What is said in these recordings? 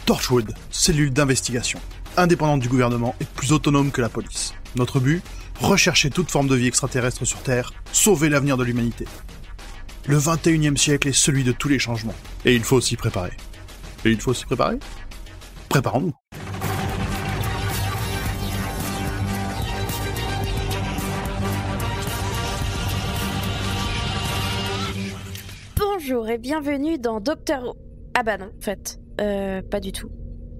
Torchwood, cellule d'investigation, indépendante du gouvernement et plus autonome que la police. Notre but, rechercher toute forme de vie extraterrestre sur Terre, sauver l'avenir de l'humanité. Le 21e siècle est celui de tous les changements, et il faut s'y préparer. Préparons-nous. Bonjour et bienvenue dans Docteur Who. Ah bah non, en fait, pas du tout.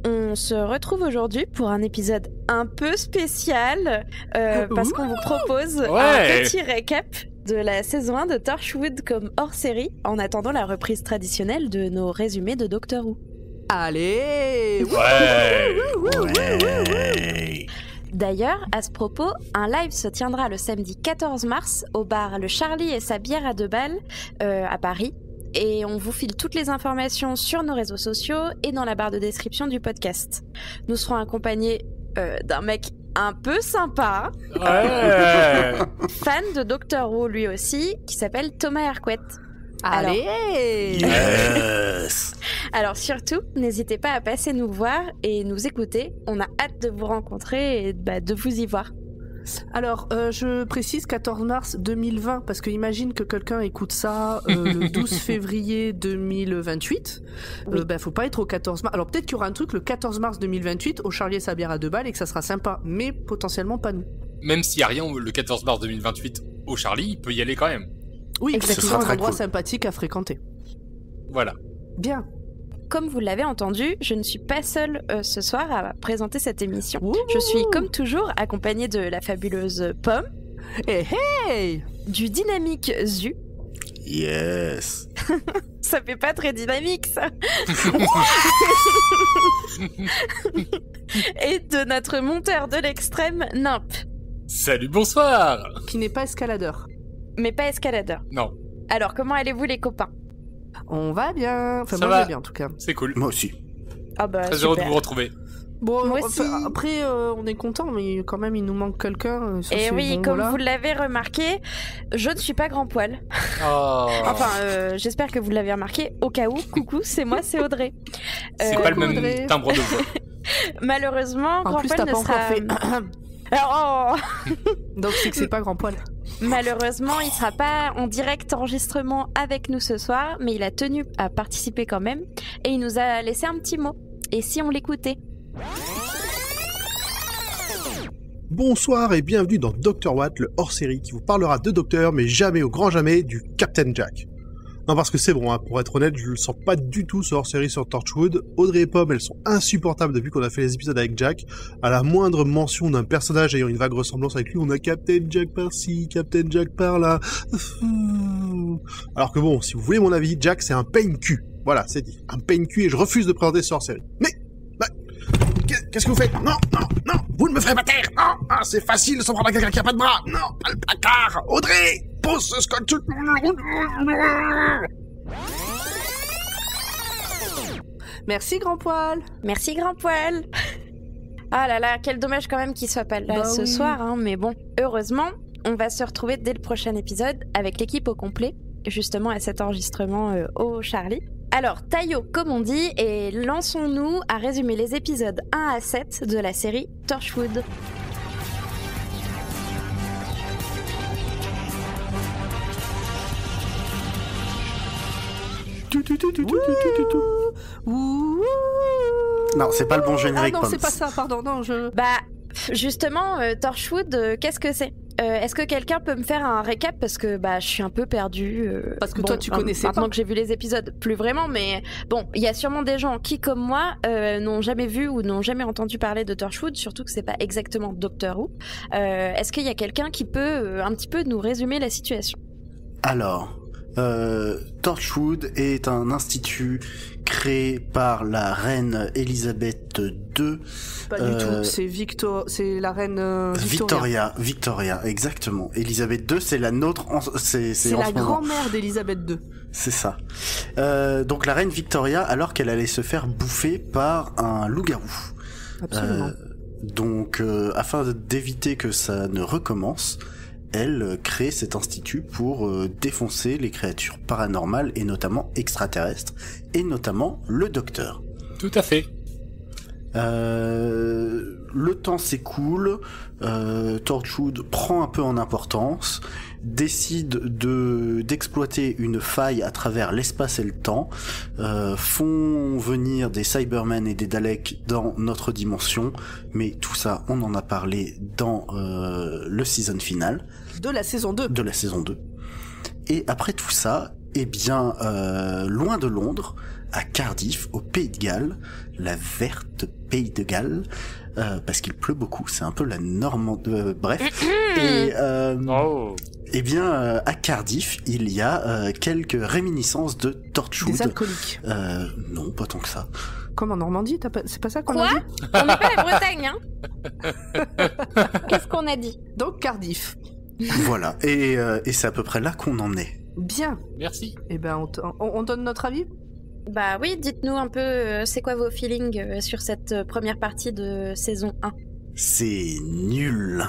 On se retrouve aujourd'hui pour un épisode un peu spécial, parce qu'on vous propose un petit récap de la saison 1 de Torchwood comme hors-série, en attendant la reprise traditionnelle de nos résumés de Doctor Who. Allez! Ouais. D'ailleurs, à ce propos, un live se tiendra le samedi 14 mars au bar Le Charlie et sa bière à 2 balles à Paris. Et on vous file toutes les informations sur nos réseaux sociaux et dans la barre de description du podcast. Nous serons accompagnés d'un mec un peu sympa, fan de Doctor Who lui aussi, qui s'appelle Thomas Hercouet. Allez! Alors surtout, n'hésitez pas à passer nous voir et nous écouter. On a hâte de vous rencontrer et de vous y voir. Alors, je précise 14 mars 2020, parce que imagine que quelqu'un écoute ça le 12 février 2028. Oui. Faut pas être au 14 mars. Alors peut-être qu'il y aura un truc le 14 mars 2028 au Charlie et sa bière à 2 balles et que ça sera sympa, mais potentiellement pas nous. Même s'il n'y a rien le 14 mars 2028 au Charlie, il peut y aller quand même. Oui, Exactement. c'est un endroit sympathique à fréquenter. Voilà. Bien. Comme vous l'avez entendu, je ne suis pas seule ce soir à présenter cette émission. Ouh. Je suis comme toujours accompagnée de la fabuleuse Pomme, Hey, hey! du dynamique Zu. Yes. Ça fait pas très dynamique ça. Et de notre monteur de l'extrême, Nimp. Salut, bonsoir. Qui n'est pas escaladeur. Mais pas escaladeur. Non, Alors comment allez-vous les copains? On va bien. Enfin, Ça moi, va. je vais bien en tout cas. c'est cool. Moi aussi. Ah bah Très heureux de super. vous retrouver. Bon, Moi aussi. après, on est content, mais quand même, il nous manque quelqu'un. sur Et ce oui, bongo-là. comme vous l'avez remarqué, je ne suis pas grand poil. Oh. Enfin, j'espère que vous l'avez remarqué. Au cas où, coucou, c'est moi, c'est Audrey. c'est Euh, pas le même Audrey. timbre de voix. Malheureusement, En grand plus, poil t'as ne pas sera... encore fait. Oh Donc, c'est que c'est pas grand poil. Malheureusement, il sera pas en direct enregistrement avec nous ce soir, mais il a tenu à participer quand même, et il nous a laissé un petit mot. Et si on l'écoutait? Bonsoir et bienvenue dans Dr. Watt, le hors-série qui vous parlera de Docteur, mais jamais au grand jamais du Captain Jack. Non, parce que c'est bon, hein, pour être honnête, je le sens pas du tout ce hors-série sur Torchwood. Audrey et Pomme, elles sont insupportables depuis qu'on a fait les épisodes avec Jack. À la moindre mention d'un personnage ayant une vague ressemblance avec lui, on a Captain Jack par-ci, Captain Jack par-là. Alors que bon, si vous voulez mon avis, Jack c'est un pain-cul. Voilà, c'est dit. Un pain-cul et je refuse de présenter ce hors-série. Mais, qu'est-ce que vous faites? Non, vous ne me ferez pas taire. Non, c'est facile de s'en prendre à quelqu'un qui a pas de bras. Non, pas le placard. Audrey, pose ce scotch. Merci, grand poil. Merci grand poil. Ah là là, quel dommage quand même qu'il soit pas là Bah ce oui. soir, hein, mais bon, heureusement, on va se retrouver dès le prochain épisode avec l'équipe au complet, justement à cet enregistrement au Charlie. Alors, Taillot, comme on dit, et lançons-nous à résumer les épisodes 1 à 7 de la série Torchwood. Ouh. Non, c'est pas le bon Ah générique, non, Pomme. c'est pas ça, pardon, non, je... Bah, justement, Torchwood, qu'est-ce que c'est? Est-ce que quelqu'un peut me faire un récap? Parce que bah, je suis un peu perdue. Parce que toi, tu connaissais maintenant pas. que j'ai vu les épisodes, plus vraiment, mais bon, il y a sûrement des gens qui, comme moi, n'ont jamais vu ou n'ont jamais entendu parler de Torchwood, surtout que c'est pas exactement Doctor Who. Est-ce qu'il y a quelqu'un qui peut un petit peu nous résumer la situation? Alors, Torchwood est un institut créé par la reine Elisabeth II. Pas du tout, c'est la reine Victoria. Victoria, exactement. Elisabeth II, c'est la nôtre, c'est en la ce moment. grand-mère d'Elisabeth II. C'est ça. Donc la reine Victoria, alors qu'elle allait se faire bouffer par un loup-garou. Absolument. Donc, afin d'éviter que ça ne recommence, elle crée cet institut pour défoncer les créatures paranormales et notamment extraterrestres, et notamment le docteur. Tout à fait. Le temps s'écoule, Torchwood prend un peu en importance, décide d'exploiter une faille à travers l'espace et le temps, font venir des Cybermen et des Daleks dans notre dimension, mais tout ça, on en a parlé dans le season final. De la saison 2. De la saison 2. Et après tout ça, eh bien, loin de Londres, à Cardiff, au Pays de Galles, la verte Pays de Galles, parce qu'il pleut beaucoup, c'est un peu la Normandie, bref. Et eh bien, à Cardiff, il y a quelques réminiscences de Torchwood. Des alcooliques. Non, pas tant que ça. Comme en Normandie, c'est pas ça qu'on a dit? On n'est pas la Bretagne, hein. Qu'est-ce qu'on a dit? Donc Cardiff. Voilà, et c'est à peu près là qu'on en est. Bien. Merci. Eh ben, on donne notre avis? Bah oui, dites-nous un peu, c'est quoi vos feelings sur cette première partie de saison 1? C'est nul.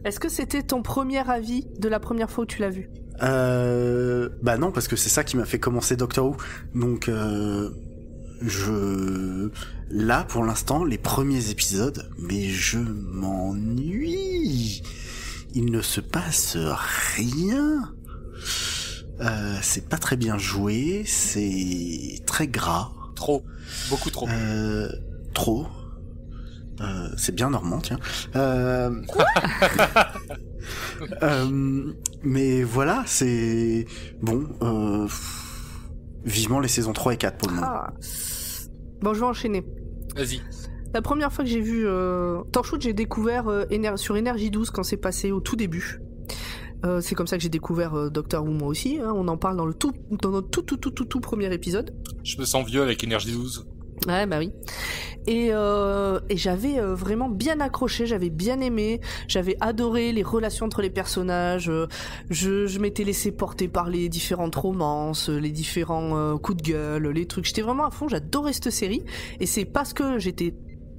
Est-ce que c'était ton premier avis de la première fois où tu l'as vu? Bah non, parce que c'est ça qui m'a fait commencer Doctor Who. Donc, là, pour l'instant, les premiers épisodes, mais je m'ennuie. Il ne se passe rien. C'est pas très bien joué, c'est très gras. Trop. Beaucoup trop. Trop. C'est bien normand, tiens. Mais voilà, c'est... Bon, vivement les saisons 3 et 4 pour le moment. Bon, je vais enchaîner. Vas-y. La première fois que j'ai vu Torchwood, j'ai découvert sur Énergie 12 quand c'est passé au tout début. C'est comme ça que j'ai découvert Doctor Who moi aussi, hein. On en parle dans notre tout premier épisode. Je me sens vieux avec Énergie 12. Ouais, bah oui. Et j'avais vraiment bien accroché, j'avais bien aimé, j'avais adoré les relations entre les personnages, je m'étais laissé porter par les différentes romances, les différents coups de gueule, les trucs. J'étais vraiment à fond, j'adorais cette série. Et c'est parce que j'étais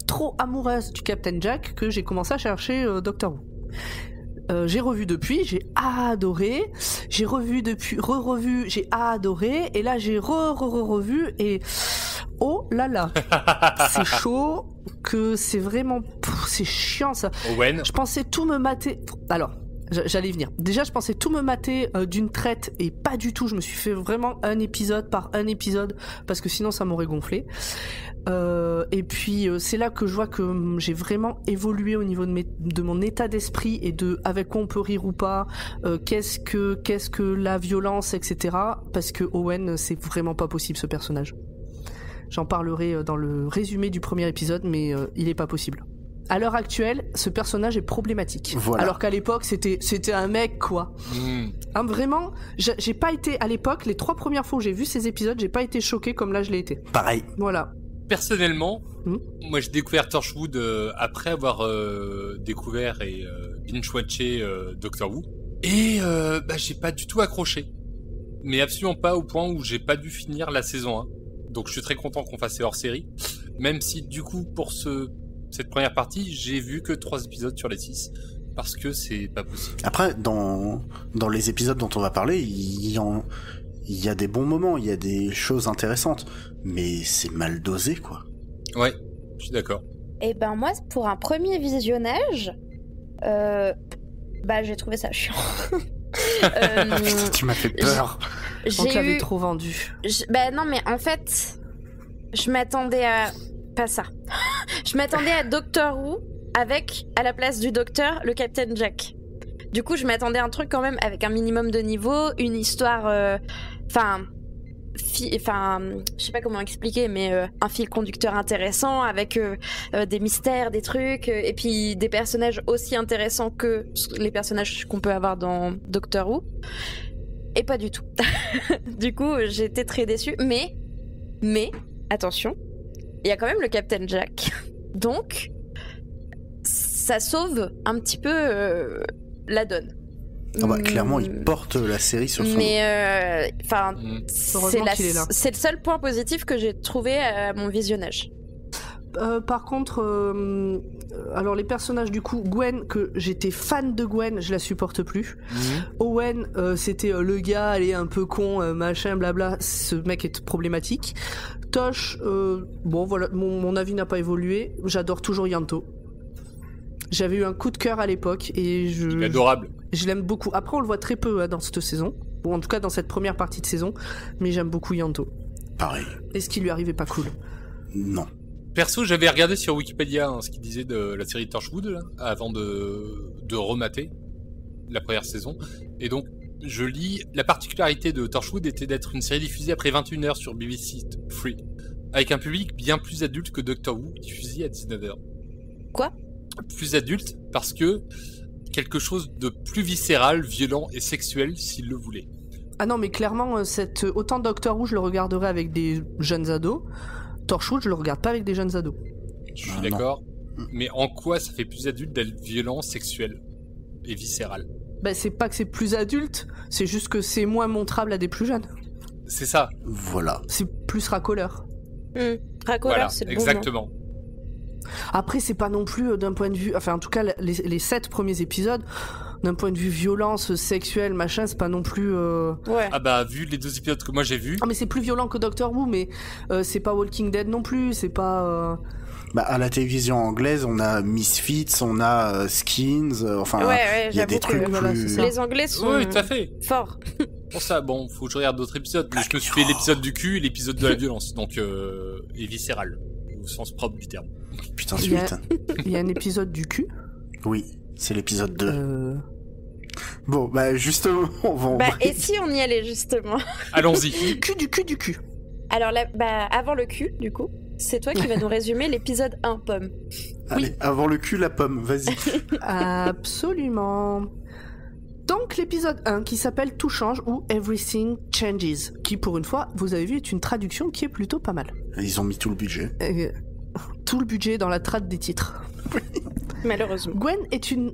trop amoureuse du Captain Jack que j'ai commencé à chercher Doctor Who. J'ai revu depuis, j'ai adoré. J'ai revu depuis, revu, j'ai adoré. Et là, j'ai revu et oh là là, c'est chaud, que c'est vraiment, c'est chiant ça. Owen. Je pensais tout me mater. Alors, j'allais y venir. Déjà, je pensais tout me mater d'une traite et pas du tout. Je me suis fait vraiment un épisode par un épisode parce que sinon ça m'aurait gonflé. Et puis c'est là que je vois que j'ai vraiment évolué au niveau de mon état d'esprit et de avec quoi on peut rire ou pas, qu'est-ce que la violence, etc. Parce que Owen, c'est vraiment pas possible ce personnage. J'en parlerai dans le résumé du premier épisode, mais il est pas possible. À l'heure actuelle, ce personnage est problématique. Voilà. Alors qu'à l'époque, c'était un mec, quoi. Hein, vraiment, j'ai pas été, à l'époque, les 3 premières fois où j'ai vu ces épisodes, j'ai pas été choqué comme là je l'ai été. Pareil. Voilà. Personnellement, moi j'ai découvert Torchwood après avoir découvert et binge-watché Doctor Who. Et j'ai pas du tout accroché. Mais absolument pas au point où j'ai pas dû finir la saison 1. Donc je suis très content qu'on fasse ces hors-série. Même si du coup, pour cette première partie, j'ai vu que 3 épisodes sur les 6. Parce que c'est pas possible. Après, dans les épisodes dont on va parler, il y a des bons moments, il y a des choses intéressantes. Mais c'est mal dosé, quoi. Ouais, je suis d'accord. Et ben moi, pour un premier visionnage, j'ai trouvé ça chiant. Putain, tu m'as fait peur. On te l'avait trop vendu. Non, mais en fait, je m'attendais à... Pas ça. Je m'attendais à Doctor Who avec, à la place du docteur, le Captain Jack. Du coup, je m'attendais à un truc quand même avec un minimum de niveau, une histoire... je sais pas comment expliquer, mais un fil conducteur intéressant avec des mystères, des trucs, et puis des personnages aussi intéressants que les personnages qu'on peut avoir dans Doctor Who. Et pas du tout. Du coup, j'ai été très déçue. Mais, attention, il y a quand même le Captain Jack. Donc, ça sauve un petit peu la donne. Ah bah, clairement, il porte la série sur son dos. Mais, c'est le seul point positif que j'ai trouvé à mon visionnage. Par contre, alors les personnages du coup, Gwen, que j'étais fan de Gwen, je la supporte plus. Owen, c'était le gars, elle est un peu con, machin, blabla, ce mec est problématique. Tosh, bon voilà, mon avis n'a pas évolué. J'adore toujours Yanto. J'avais eu un coup de cœur à l'époque et il est adorable. Je l'aime beaucoup. Après, on le voit très peu dans cette saison. Bon, en tout cas dans cette première partie de saison. Mais j'aime beaucoup Yanto. Pareil. Et ce qui lui arrivait pas cool. Non. Perso, j'avais regardé sur Wikipédia ce qu'il disait de la série Torchwood là, avant de remater la première saison. Et donc, je lis, la particularité de Torchwood était d'être une série diffusée après 21h sur BBC 3, avec un public bien plus adulte que Doctor Who, diffusé à 19h. Quoi ? Plus adulte, parce que quelque chose de plus viscéral, violent et sexuel, s'il le voulait. Ah non, mais clairement, autant Doctor Who, je le regarderais avec des jeunes ados, Torchwood, je le regarde pas avec des jeunes ados. Je suis d'accord, mais en quoi ça fait plus adulte d'être violent, sexuel et viscéral ? Ben, c'est pas que c'est plus adulte, c'est juste que c'est moins montrable à des plus jeunes. C'est ça. Voilà. C'est plus racoleur. Racoleur, voilà, c'est le exactement. bon nom. Après, c'est pas non plus d'un point de vue... Enfin, en tout cas, les 7 premiers épisodes, d'un point de vue violence, sexuelle, machin, c'est pas non plus... Ouais. Ah bah, vu les 2 épisodes que moi j'ai vus... Ah, mais c'est plus violent que Doctor Who, mais c'est pas Walking Dead non plus, c'est pas... Bah, à la télévision anglaise, on a Misfits, on a Skins, enfin, il y a des trucs plus... Les Anglais sont oui, tout à fait. forts. Pour ça, bon, faut que je regarde d'autres épisodes, mais je me suis fait l'épisode du cul et l'épisode de la violence, donc et viscéral, au sens propre du terme. Putain, suite. Il y a un épisode du cul. Oui, c'est l'épisode 2. Bon, bah justement, on va... Bah, et si on y allait, justement? Allons-y. Du cul. Alors, avant le cul, du coup, c'est toi qui vas nous résumer l'épisode 1, Pomme. Allez, oui. Avant le cul, la pomme, vas-y. Absolument. Donc, l'épisode 1, qui s'appelle Tout change ou Everything Changes, qui, pour une fois, vous avez vu, est une traduction qui est plutôt pas mal. Ils ont mis tout le budget. Tout le budget dans la trad des titres. Malheureusement. Gwen est une...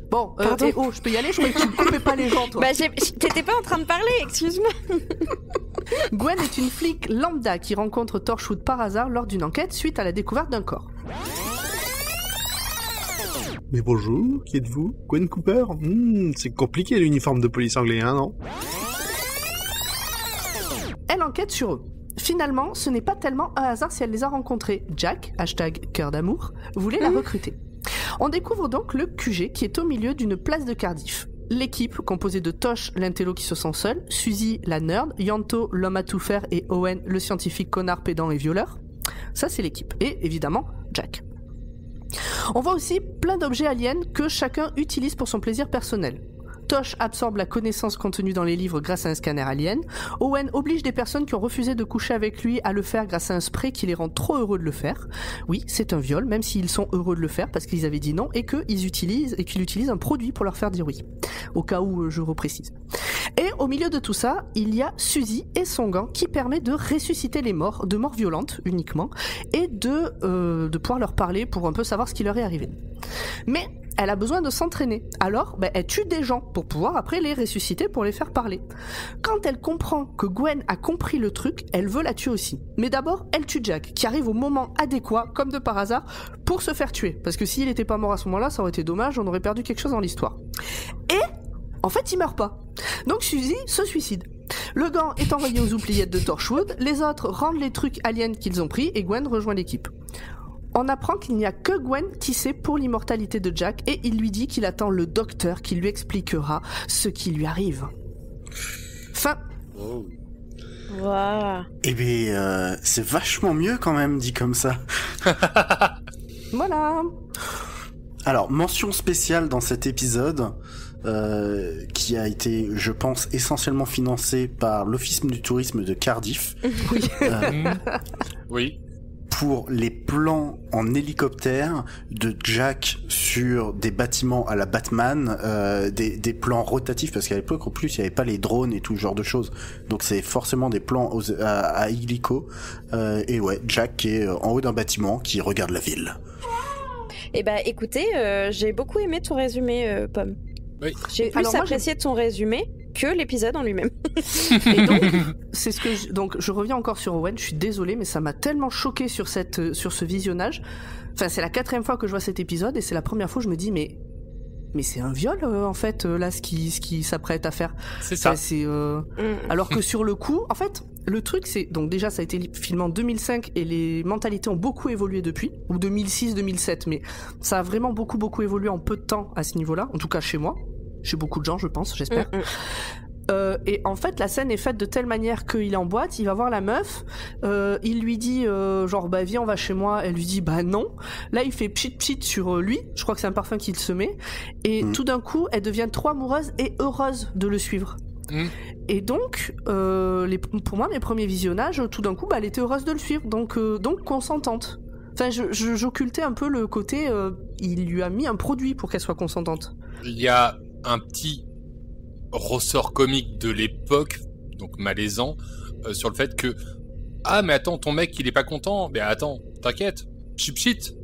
Bon, je peux y aller? Je croyais que tu ne coupais pas les gens, toi. Bah, t'étais pas en train de parler, excuse-moi. Gwen est une flic lambda qui rencontre Torchwood par hasard lors d'une enquête suite à la découverte d'un corps. Mais bonjour, qui êtes-vous? Gwen Cooper? C'est compliqué l'uniforme de police anglais, hein, non? Elle enquête sur eux. Finalement, ce n'est pas tellement un hasard si elle les a rencontrés. Jack, #cœur d'amour, voulait la recruter. On découvre donc le QG qui est au milieu d'une place de Cardiff. L'équipe, composée de Tosh, l'intello qui se sent seul, Suzy, la nerd, Yanto, l'homme à tout faire, et Owen, le scientifique connard, pédant et violeur. Ça, c'est l'équipe. Et évidemment, Jack. On voit aussi plein d'objets aliens que chacun utilise pour son plaisir personnel. Tosh absorbe la connaissance contenue dans les livres grâce à un scanner alien. Owen oblige des personnes qui ont refusé de coucher avec lui à le faire grâce à un spray qui les rend trop heureux de le faire. Oui, c'est un viol, même s'ils sont heureux de le faire parce qu'ils avaient dit non et qu'il utilise un produit pour leur faire dire oui. Au cas où je reprécise. Et au milieu de tout ça, il y a Suzy et son gant qui permet de ressusciter les morts, de morts violentes uniquement, et de pouvoir leur parler pour un peu savoir ce qui leur est arrivé. Mais elle a besoin de s'entraîner. Alors, elle tue des gens pour pouvoir après les ressusciter pour les faire parler. Quand elle comprend que Gwen a compris le truc, elle veut la tuer aussi. Mais d'abord, elle tue Jack, qui arrive au moment adéquat, comme de par hasard, pour se faire tuer. Parce que s'il n'était pas mort à ce moment-là, ça aurait été dommage, on aurait perdu quelque chose dans l'histoire. Et, en fait, il meurt pas. Donc Suzy se suicide. Le gant est envoyé aux oubliettes de Torchwood, les autres rendent les trucs aliens qu'ils ont pris et Gwen rejoint l'équipe. On apprend qu'il n'y a que Gwen qui sait pour l'immortalité de Jack et il lui dit qu'il attend le docteur qui lui expliquera ce qui lui arrive. Fin. Oh. Wow. Eh bien, c'est vachement mieux quand même dit comme ça. Voilà. Alors, mention spéciale dans cet épisode, qui a été, je pense, essentiellement financé par l'Office du tourisme de Cardiff. Oui. Oui. Pour les plans en hélicoptère de Jack sur des bâtiments à la Batman, des plans rotatifs, parce qu'à l'époque, en plus, il n'y avait pas les drones et tout ce genre de choses. Donc c'est forcément des plans à hélico. Et ouais, Jack qui est en haut d'un bâtiment, qui regarde la ville. Eh ben, écoutez, j'ai beaucoup aimé ton résumé, Pomme. Oui. J'ai plus apprécié ton résumé que l'épisode en lui-même. Et donc, c'est ce que donc je reviens encore sur Owen, je suis désolée, mais ça m'a tellement choqué sur ce visionnage. Enfin, c'est la 4e fois que je vois cet épisode et c'est la première fois où je me dis, mais mais c'est un viol en fait là ce qui s'apprête à faire. C'est ça. Alors que sur le coup, en fait, le truc c'est donc déjà ça a été filmé en 2005 et les mentalités ont beaucoup évolué depuis, ou 2006-2007, mais ça a vraiment beaucoup évolué en peu de temps à ce niveau-là. En tout cas chez moi, chez beaucoup de gens, je pense, j'espère. Et en fait, la scène est faite de telle manière qu'il est en boîte, il va voir la meuf, il lui dit genre bah viens on va chez moi, elle lui dit bah non. Là il fait pchit sur lui, je crois que c'est un parfum qu'il se met, et tout d'un coup elle devient trop amoureuse et heureuse de le suivre. Et donc pour moi mes premiers visionnages, tout d'un coup bah elle était heureuse de le suivre, donc consentante. Enfin j'occultais un peu le côté il lui a mis un produit pour qu'elle soit consentante. Il y a un petit ressort comique de l'époque, donc malaisant, sur le fait que ah mais attends, ton mec il est pas content, mais attends, t'inquiète, pchit.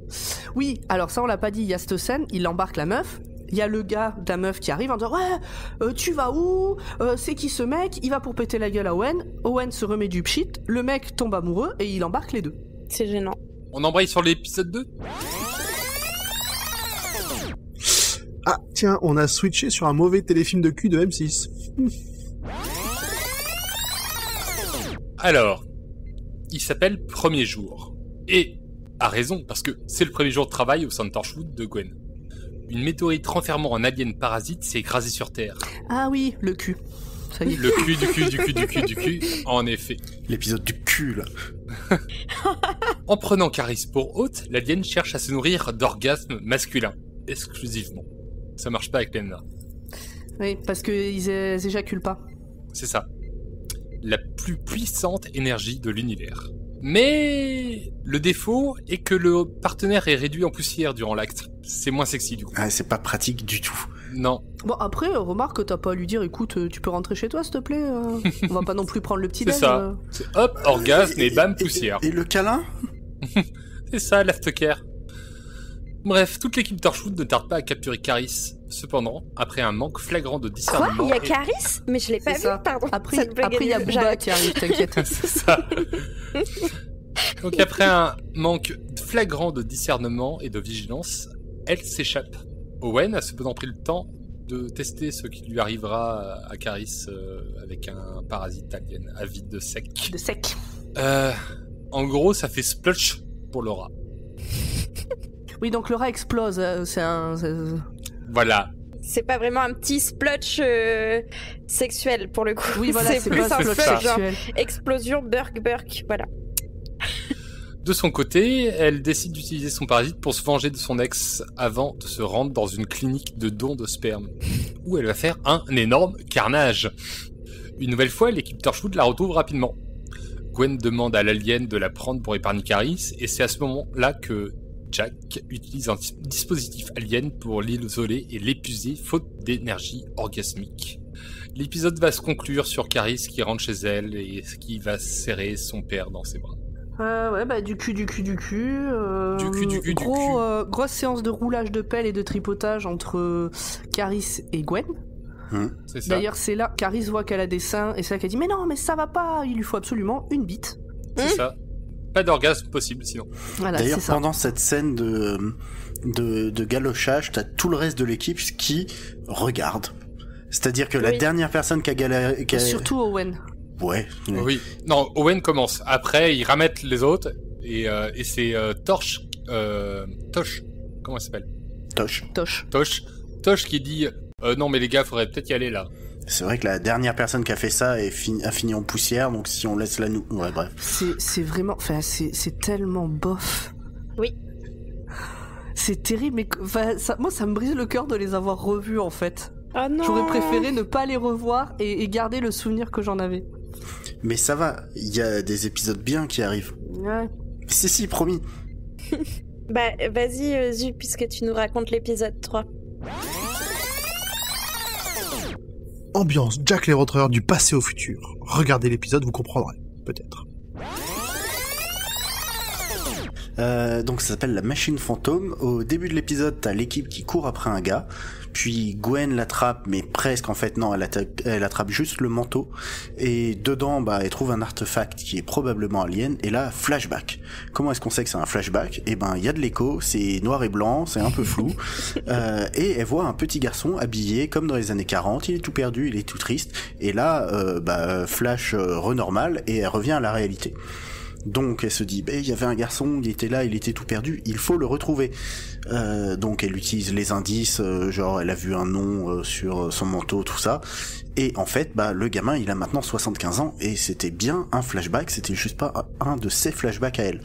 Oui, alors ça on l'a pas dit, il y a cette scène, il embarque la meuf, il y a le gars de la meuf qui arrive en disant ouais tu vas où, c'est qui ce mec, il va pour péter la gueule à Owen se remet du pchit, le mec tombe amoureux et il embarque les deux. C'est gênant. On embraye sur l'épisode 2. Ah, tiens, on a switché sur un mauvais téléfilm de cul de M6. Alors, il s'appelle Premier jour. Et, à raison, parce que c'est le premier jour de travail au sein de Torchwood de Gwen. Une météorite renfermant un alien parasite s'est écrasée sur Terre. Ah oui, le cul. Ça y est. Le cul, en effet. L'épisode du cul, là. En prenant Caris pour hôte, l'alien cherche à se nourrir d'orgasmes masculins, exclusivement. Ça marche pas avec Lena. Oui, parce qu'ils éjaculent pas. C'est ça. La plus puissante énergie de l'univers. Mais le défaut est que le partenaire est réduit en poussière durant l'acte. C'est moins sexy du coup. Ah, c'est pas pratique du tout. Non. Bon après, remarque, t'as pas à lui dire, écoute, tu peux rentrer chez toi s'il te plaît. On va pas non plus prendre le petit déj. C'est ça. C'est hop, orgasme et bam, poussière. Et le câlin. C'est ça, l'aftercare. Bref, toute l'équipe Torchwood ne tarde pas à capturer Caris. Cependant, après un manque flagrant de discernement... Quoi ? Il y a Caris ? Mais je l'ai pas vu, pardon. Après, il y a Booba qui arrive, t'inquiète. C'est ça. Donc après un manque flagrant de discernement et de vigilance, elle s'échappe. Owen a cependant pris le temps de tester ce qui lui arrivera à Caris avec un parasite alien avide de sec. De sec. En gros, ça fait splotch pour Laura. Oui, donc Laura explose. Voilà. C'est pas vraiment un petit splotch sexuel pour le coup. Oui, voilà, c'est plus pas un splotch splotch genre sexuel. explosion, burk, voilà. De son côté, elle décide d'utiliser son parasite pour se venger de son ex avant de se rendre dans une clinique de dons de sperme, où elle va faire un énorme carnage. Une nouvelle fois, l'équipe Torchwood la retrouve rapidement. Gwen demande à l'alien de la prendre pour épargner Caris, et c'est à ce moment-là que Jack utilise un dispositif alien pour l'isoler et l'épuiser faute d'énergie orgasmique. L'épisode va se conclure sur Caris qui rentre chez elle et qui va serrer son père dans ses bras. Ouais, bah du cul. Du cul. Grosse séance de roulage de pelle et de tripotage entre Caris et Gwen. C'est ça. D'ailleurs, c'est là, Caris voit qu'elle a des seins, et c'est là qu'elle dit « Mais non, mais ça va pas, il lui faut absolument une bite. » C'est ça. Pas d'orgasme possible, sinon. Voilà, D'ailleurs, c'est ça. pendant cette scène de galochage, t'as tout le reste de l'équipe qui regarde. C'est-à-dire que la dernière personne qui a galéré... Surtout Owen. Ouais. Oui. Non, Owen commence. Après, il ramène les autres, et c'est Tosh. Comment elle s'appelle ? Tosh qui dit non mais les gars, faudrait peut-être y aller là. C'est vrai que la dernière personne qui a fait ça a fini en poussière, donc si on laisse la nous... Ouais, bref. C'est vraiment... Enfin, c'est tellement bof. Oui. C'est terrible, mais moi, ça me brise le cœur de les avoir revus, en fait. Ah non. J'aurais préféré ne pas les revoir et garder le souvenir que j'en avais. Mais ça va, il y a des épisodes bien qui arrivent. Ouais. Si, promis. Bah, vas-y, Zu, puisque tu nous racontes l'épisode 3. Ambiance Jack l'Éventreur du passé au futur. Regardez l'épisode, vous comprendrez, peut-être. Donc ça s'appelle la machine fantôme. Au début de l'épisode, t'as l'équipe qui court après un gars, puis Gwen l'attrape, mais presque en fait non, elle attrape juste le manteau, et dedans elle trouve un artefact qui est probablement alien, et là flashback. Comment est-ce qu'on sait que c'est un flashback? Il y a de l'écho, c'est noir et blanc, c'est un peu flou, et elle voit un petit garçon habillé comme dans les années 40, il est tout perdu, il est tout triste, et là flash renormal, et elle revient à la réalité. Donc elle se dit, il y avait un garçon, il était là, il était tout perdu, il faut le retrouver. Donc elle utilise les indices, genre elle a vu un nom sur son manteau, tout ça. Et en fait, le gamin, il a maintenant 75 ans, et c'était bien un flashback, c'était juste pas un de ses flashbacks à elle.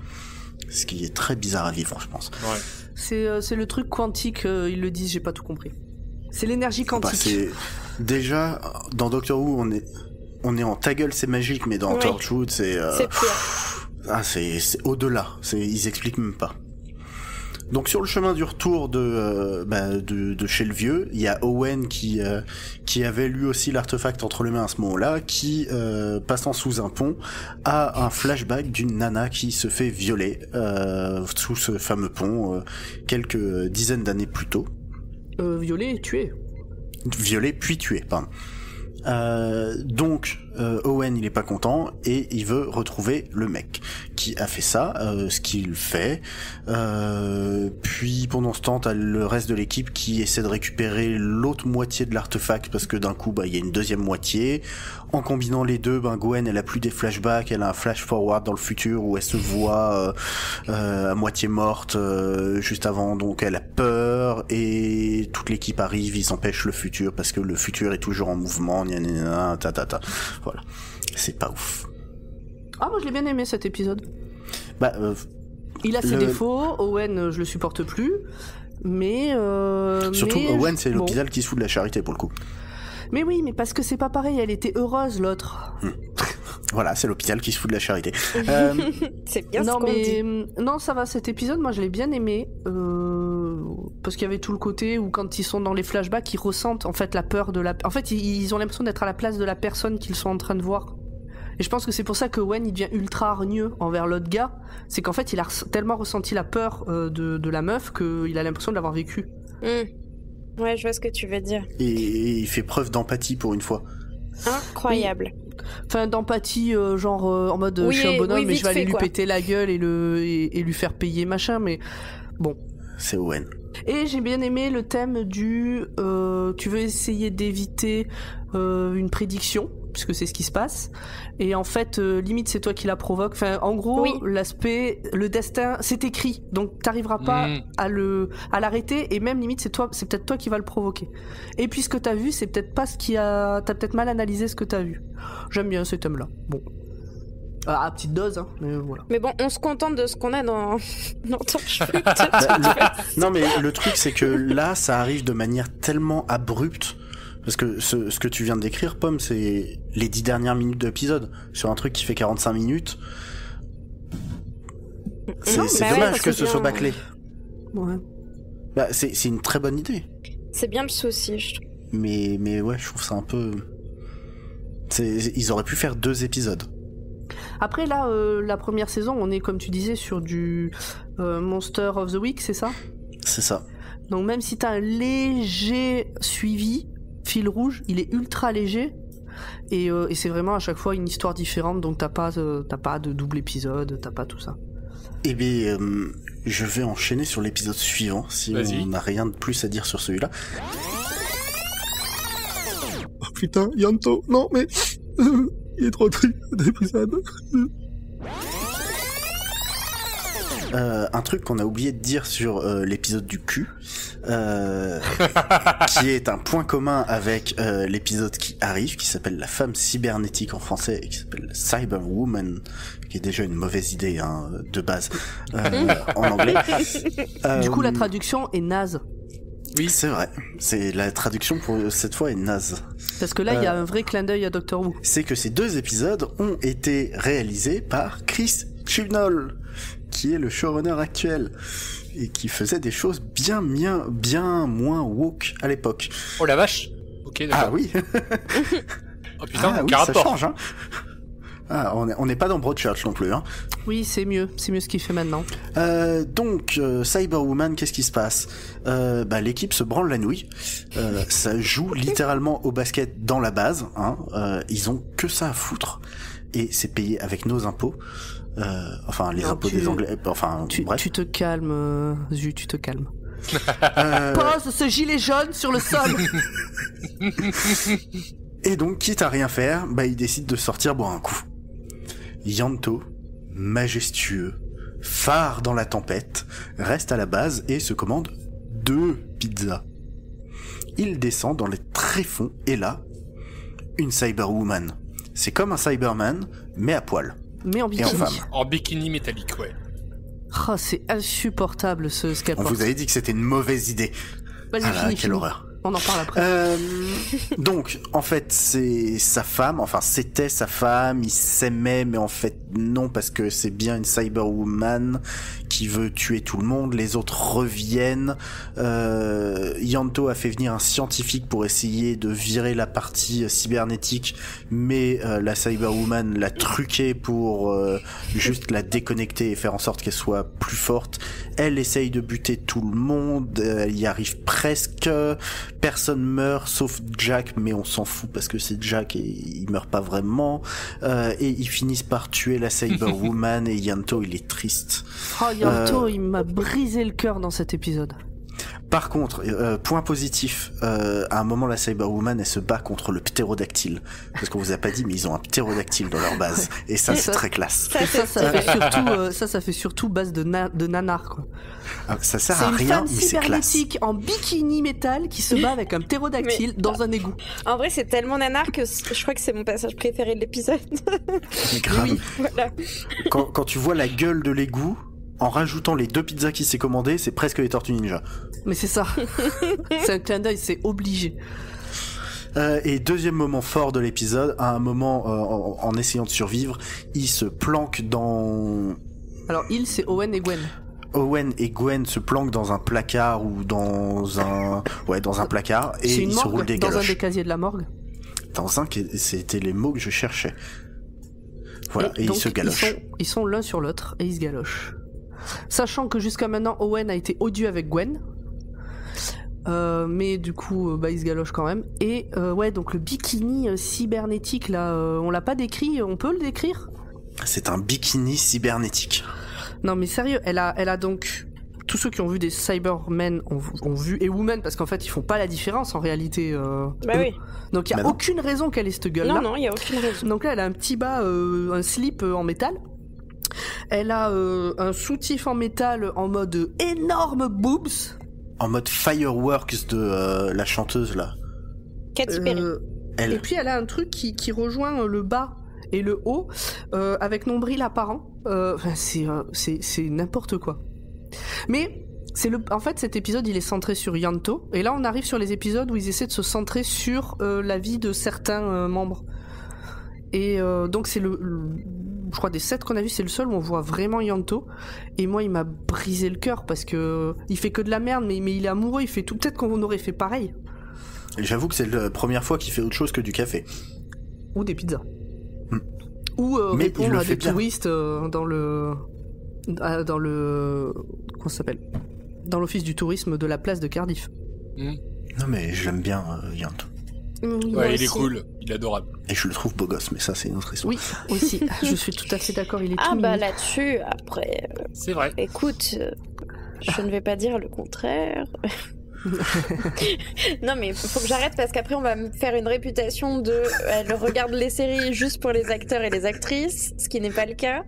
Ce qui est très bizarre à vivre, je pense. Ouais. C'est le truc quantique, ils le disent, j'ai pas tout compris. C'est l'énergie quantique. Déjà, dans Doctor Who, on est en ta gueule, c'est magique, mais dans Torchwood, c'est au-delà. Ils expliquent même pas. Donc sur le chemin du retour de chez le vieux, il y a Owen qui avait lui aussi l'artefact entre les mains à ce moment-là, qui passant sous un pont a un flashback d'une nana qui se fait violer sous ce fameux pont quelques dizaines d'années plus tôt. Violer et tuer. Violer puis tuer, pardon. Donc Owen il est pas content et il veut retrouver le mec qui a fait ça, ce qu'il fait, puis pendant ce temps t'as le reste de l'équipe qui essaie de récupérer l'autre moitié de l'artefact, parce que d'un coup il y a une deuxième moitié. En combinant les deux, Gwen elle a plus des flashbacks, elle a un flash forward dans le futur où elle se voit à moitié morte juste avant, donc elle a peur et toute l'équipe arrive, ils empêchent le futur parce que le futur est toujours en mouvement, voilà. C'est pas ouf. Ah, moi je l'ai bien aimé cet épisode. Il a ses défauts, Owen je le supporte plus, mais surtout Owen c'est l'hôpital qui se fout de la charité pour le coup. Mais oui, mais parce que c'est pas pareil, elle était heureuse l'autre. Voilà, c'est l'hôpital qui se fout de la charité. C'est bien ce qu'on dit. Non, ça va, cet épisode, moi je l'ai bien aimé, parce qu'il y avait tout le côté où quand ils sont dans les flashbacks, ils ressentent en fait la peur de la... En fait, ils ont l'impression d'être à la place de la personne qu'ils sont en train de voir. Et je pense que c'est pour ça que Owen il devient ultra hargneux envers l'autre gars, c'est qu'en fait il a tellement ressenti la peur de la meuf qu'il a l'impression de l'avoir vécu. Ouais, je vois ce que tu veux dire. Et il fait preuve d'empathie pour une fois. Incroyable. Enfin, d'empathie, genre en mode je suis un bonhomme mais je vais aller lui péter la gueule et lui faire payer machin, mais bon. C'est Owen. Et j'ai bien aimé le thème du tu veux essayer d'éviter une prédiction, puisque c'est ce qui se passe, et en fait limite c'est toi qui la provoque. Enfin, en gros, l'aspect, le destin c'est écrit, donc t'arriveras pas à l'arrêter, et même limite c'est peut-être toi qui va le provoquer. Et puis ce que t'as vu, c'est peut-être pas t'as peut-être mal analysé ce que t'as vu. J'aime bien ce thème là. Bon, à petite dose, hein, mais voilà. Mais bon, on se contente de ce qu'on a dans Torchwood. Non, mais le truc, c'est que là, ça arrive de manière tellement abrupte. Parce que ce que tu viens de décrire, Pomme, c'est les 10 dernières minutes de l'épisode. Sur un truc qui fait 45 minutes. C'est dommage que ce soit bâclé. Ouais. C'est une très bonne idée. C'est bien le souci, je trouve. Mais ouais, je trouve ça un peu... Ils auraient pu faire 2 épisodes. Après là, la première saison, on est comme tu disais sur du Monster of the Week, c'est ça ? C'est ça. Donc même si t'as un léger suivi, fil rouge, il est ultra léger et c'est vraiment à chaque fois une histoire différente, donc t'as pas de double épisode, t'as pas tout ça. Eh bien, je vais enchaîner sur l'épisode suivant si on n'a rien de plus à dire sur celui-là. Oh putain, Yanto, non mais... il est trop triste cet épisode. Un truc qu'on a oublié de dire sur l'épisode du cul, qui est un point commun avec l'épisode qui arrive, qui s'appelle La femme cybernétique en français, et qui s'appelle Cyberwoman, qui est déjà une mauvaise idée de base en anglais. Du coup, la traduction est naze. Oui, c'est vrai. C'est la traduction pour cette fois est naze. Parce que là, il y a un vrai clin d'œil à Doctor Who. C'est que ces 2 épisodes ont été réalisés par Chris Chibnall, qui est le showrunner actuel et qui faisait des choses bien moins woke à l'époque. Oh la vache. Ok, d'accord. Ah oui. Oh putain, ça change, hein. Ah, on n'est pas dans Broadchurch non plus, hein. Oui, c'est mieux ce qu'il fait maintenant. Donc, Cyberwoman, qu'est-ce qui se passe? L'équipe se branle la nouille. Ça joue littéralement au basket dans la base, hein. Ils ont que ça à foutre. Et c'est payé avec nos impôts. Les impôts des Anglais. Bref. Tu te calmes, Zu, tu te calmes. Pose ce gilet jaune sur le sol. Et donc, quitte à rien faire, il décide de sortir boire un coup. Ianto, majestueux, phare dans la tempête, reste à la base et se commande 2 pizzas. Il descend dans les tréfonds et là, une Cyberwoman. C'est comme un Cyberman, mais à poil. Mais en bikini. Et en femme. En bikini métallique, ouais. Oh, c'est insupportable ce qu'elle porte. On vous avait dit que c'était une mauvaise idée. Vas-y, quelle horreur. On en parle après. Donc, en fait, c'est sa femme. Enfin, c'était sa femme. Ils s'aimaient, mais en fait, non, parce que c'est bien une Cyberwoman qui veut tuer tout le monde. Les autres reviennent. Ianto a fait venir un scientifique pour essayer de virer la partie cybernétique, mais la Cyberwoman l'a truquée pour juste la déconnecter et faire en sorte qu'elle soit plus forte. Elle essaye de buter tout le monde. Elle y arrive presque. Personne meurt sauf Jack, mais on s'en fout parce que c'est Jack et il meurt pas vraiment. Et ils finissent par tuer la Cyberwoman et Ianto, il est triste. Oh, Ianto, il m'a brisé le cœur dans cet épisode. Par contre, point positif, à un moment la Cyberwoman elle se bat contre le ptérodactyle. Parce qu'on vous a pas dit, mais ils ont un ptérodactyle dans leur base. Et ça, c'est très classe. Ça fait surtout base de nanar, quoi. Ça sert à rien, mais c'est classe. C'est une femme cybernétique en bikini métal qui se bat avec un ptérodactyle dans un égout. En vrai, c'est tellement nanar que je crois que c'est mon passage préféré de l'épisode. Mais grave. Oui, voilà. Quand tu vois la gueule de l'égout, en rajoutant les 2 pizzas qu'il s'est commandées, c'est presque les Tortues Ninja. Mais c'est ça. C'est un clin d'œil, c'est obligé. Et deuxième moment fort de l'épisode, à un moment, en essayant de survivre, il se planque dans... Alors, c'est Owen et Gwen. Owen et Gwen se planquent dans un placard ou dans un placard et ils se roulent des galoches. Dans un des casiers de la morgue. C'était les mots que je cherchais. Voilà, et ils se galochent. Ils sont l'un sur l'autre et ils se galochent. Sachant que jusqu'à maintenant, Owen a été odieux avec Gwen. Mais du coup, il se galoche quand même. Et donc le bikini cybernétique, là, on l'a pas décrit, on peut le décrire ? C'est un bikini cybernétique. Non mais sérieux, elle a donc... Tous ceux qui ont vu des Cybermen ont vu, et Women, parce qu'en fait ils font pas la différence en réalité. Oui. Donc il y a aucune raison qu'elle ait cette gueule-là. Non, il y a aucune raison. Donc là elle a un petit bas, un slip en métal. Elle a un soutif en métal en mode énorme boobs. En mode fireworks de la chanteuse là. Katy Perry. Et puis elle a un truc qui rejoint le bas et le haut avec nombril apparent. C'est n'importe quoi. Mais en fait cet épisode il est centré sur Ianto et là on arrive sur les épisodes où ils essaient de se centrer sur la vie de certains membres. Et donc c'est je crois des 7 qu'on a vu, c'est le seul où on voit vraiment Ianto. Et moi, il m'a brisé le cœur parce que il fait que de la merde, mais il est amoureux, il fait tout. Peut-être qu'on aurait fait pareil. Et j'avoue que c'est la première fois qu'il fait autre chose que du café. Ou des pizzas. Ou répondre à des touristes dans le comment ça s'appelle ? Dans l'office du tourisme de la place de Cardiff. Non mais je l'aime bien Ianto. Ouais, il est cool, il est adorable. Et je le trouve beau gosse, mais ça c'est une autre histoire. Oui, aussi. Je suis tout à fait d'accord, il est tout mignon. Là-dessus, après... c'est vrai. Écoute, je ne vais pas dire le contraire. Non mais faut que j'arrête parce qu'après on va me faire une réputation de elle regarde les séries juste pour les acteurs et les actrices, ce qui n'est pas le cas.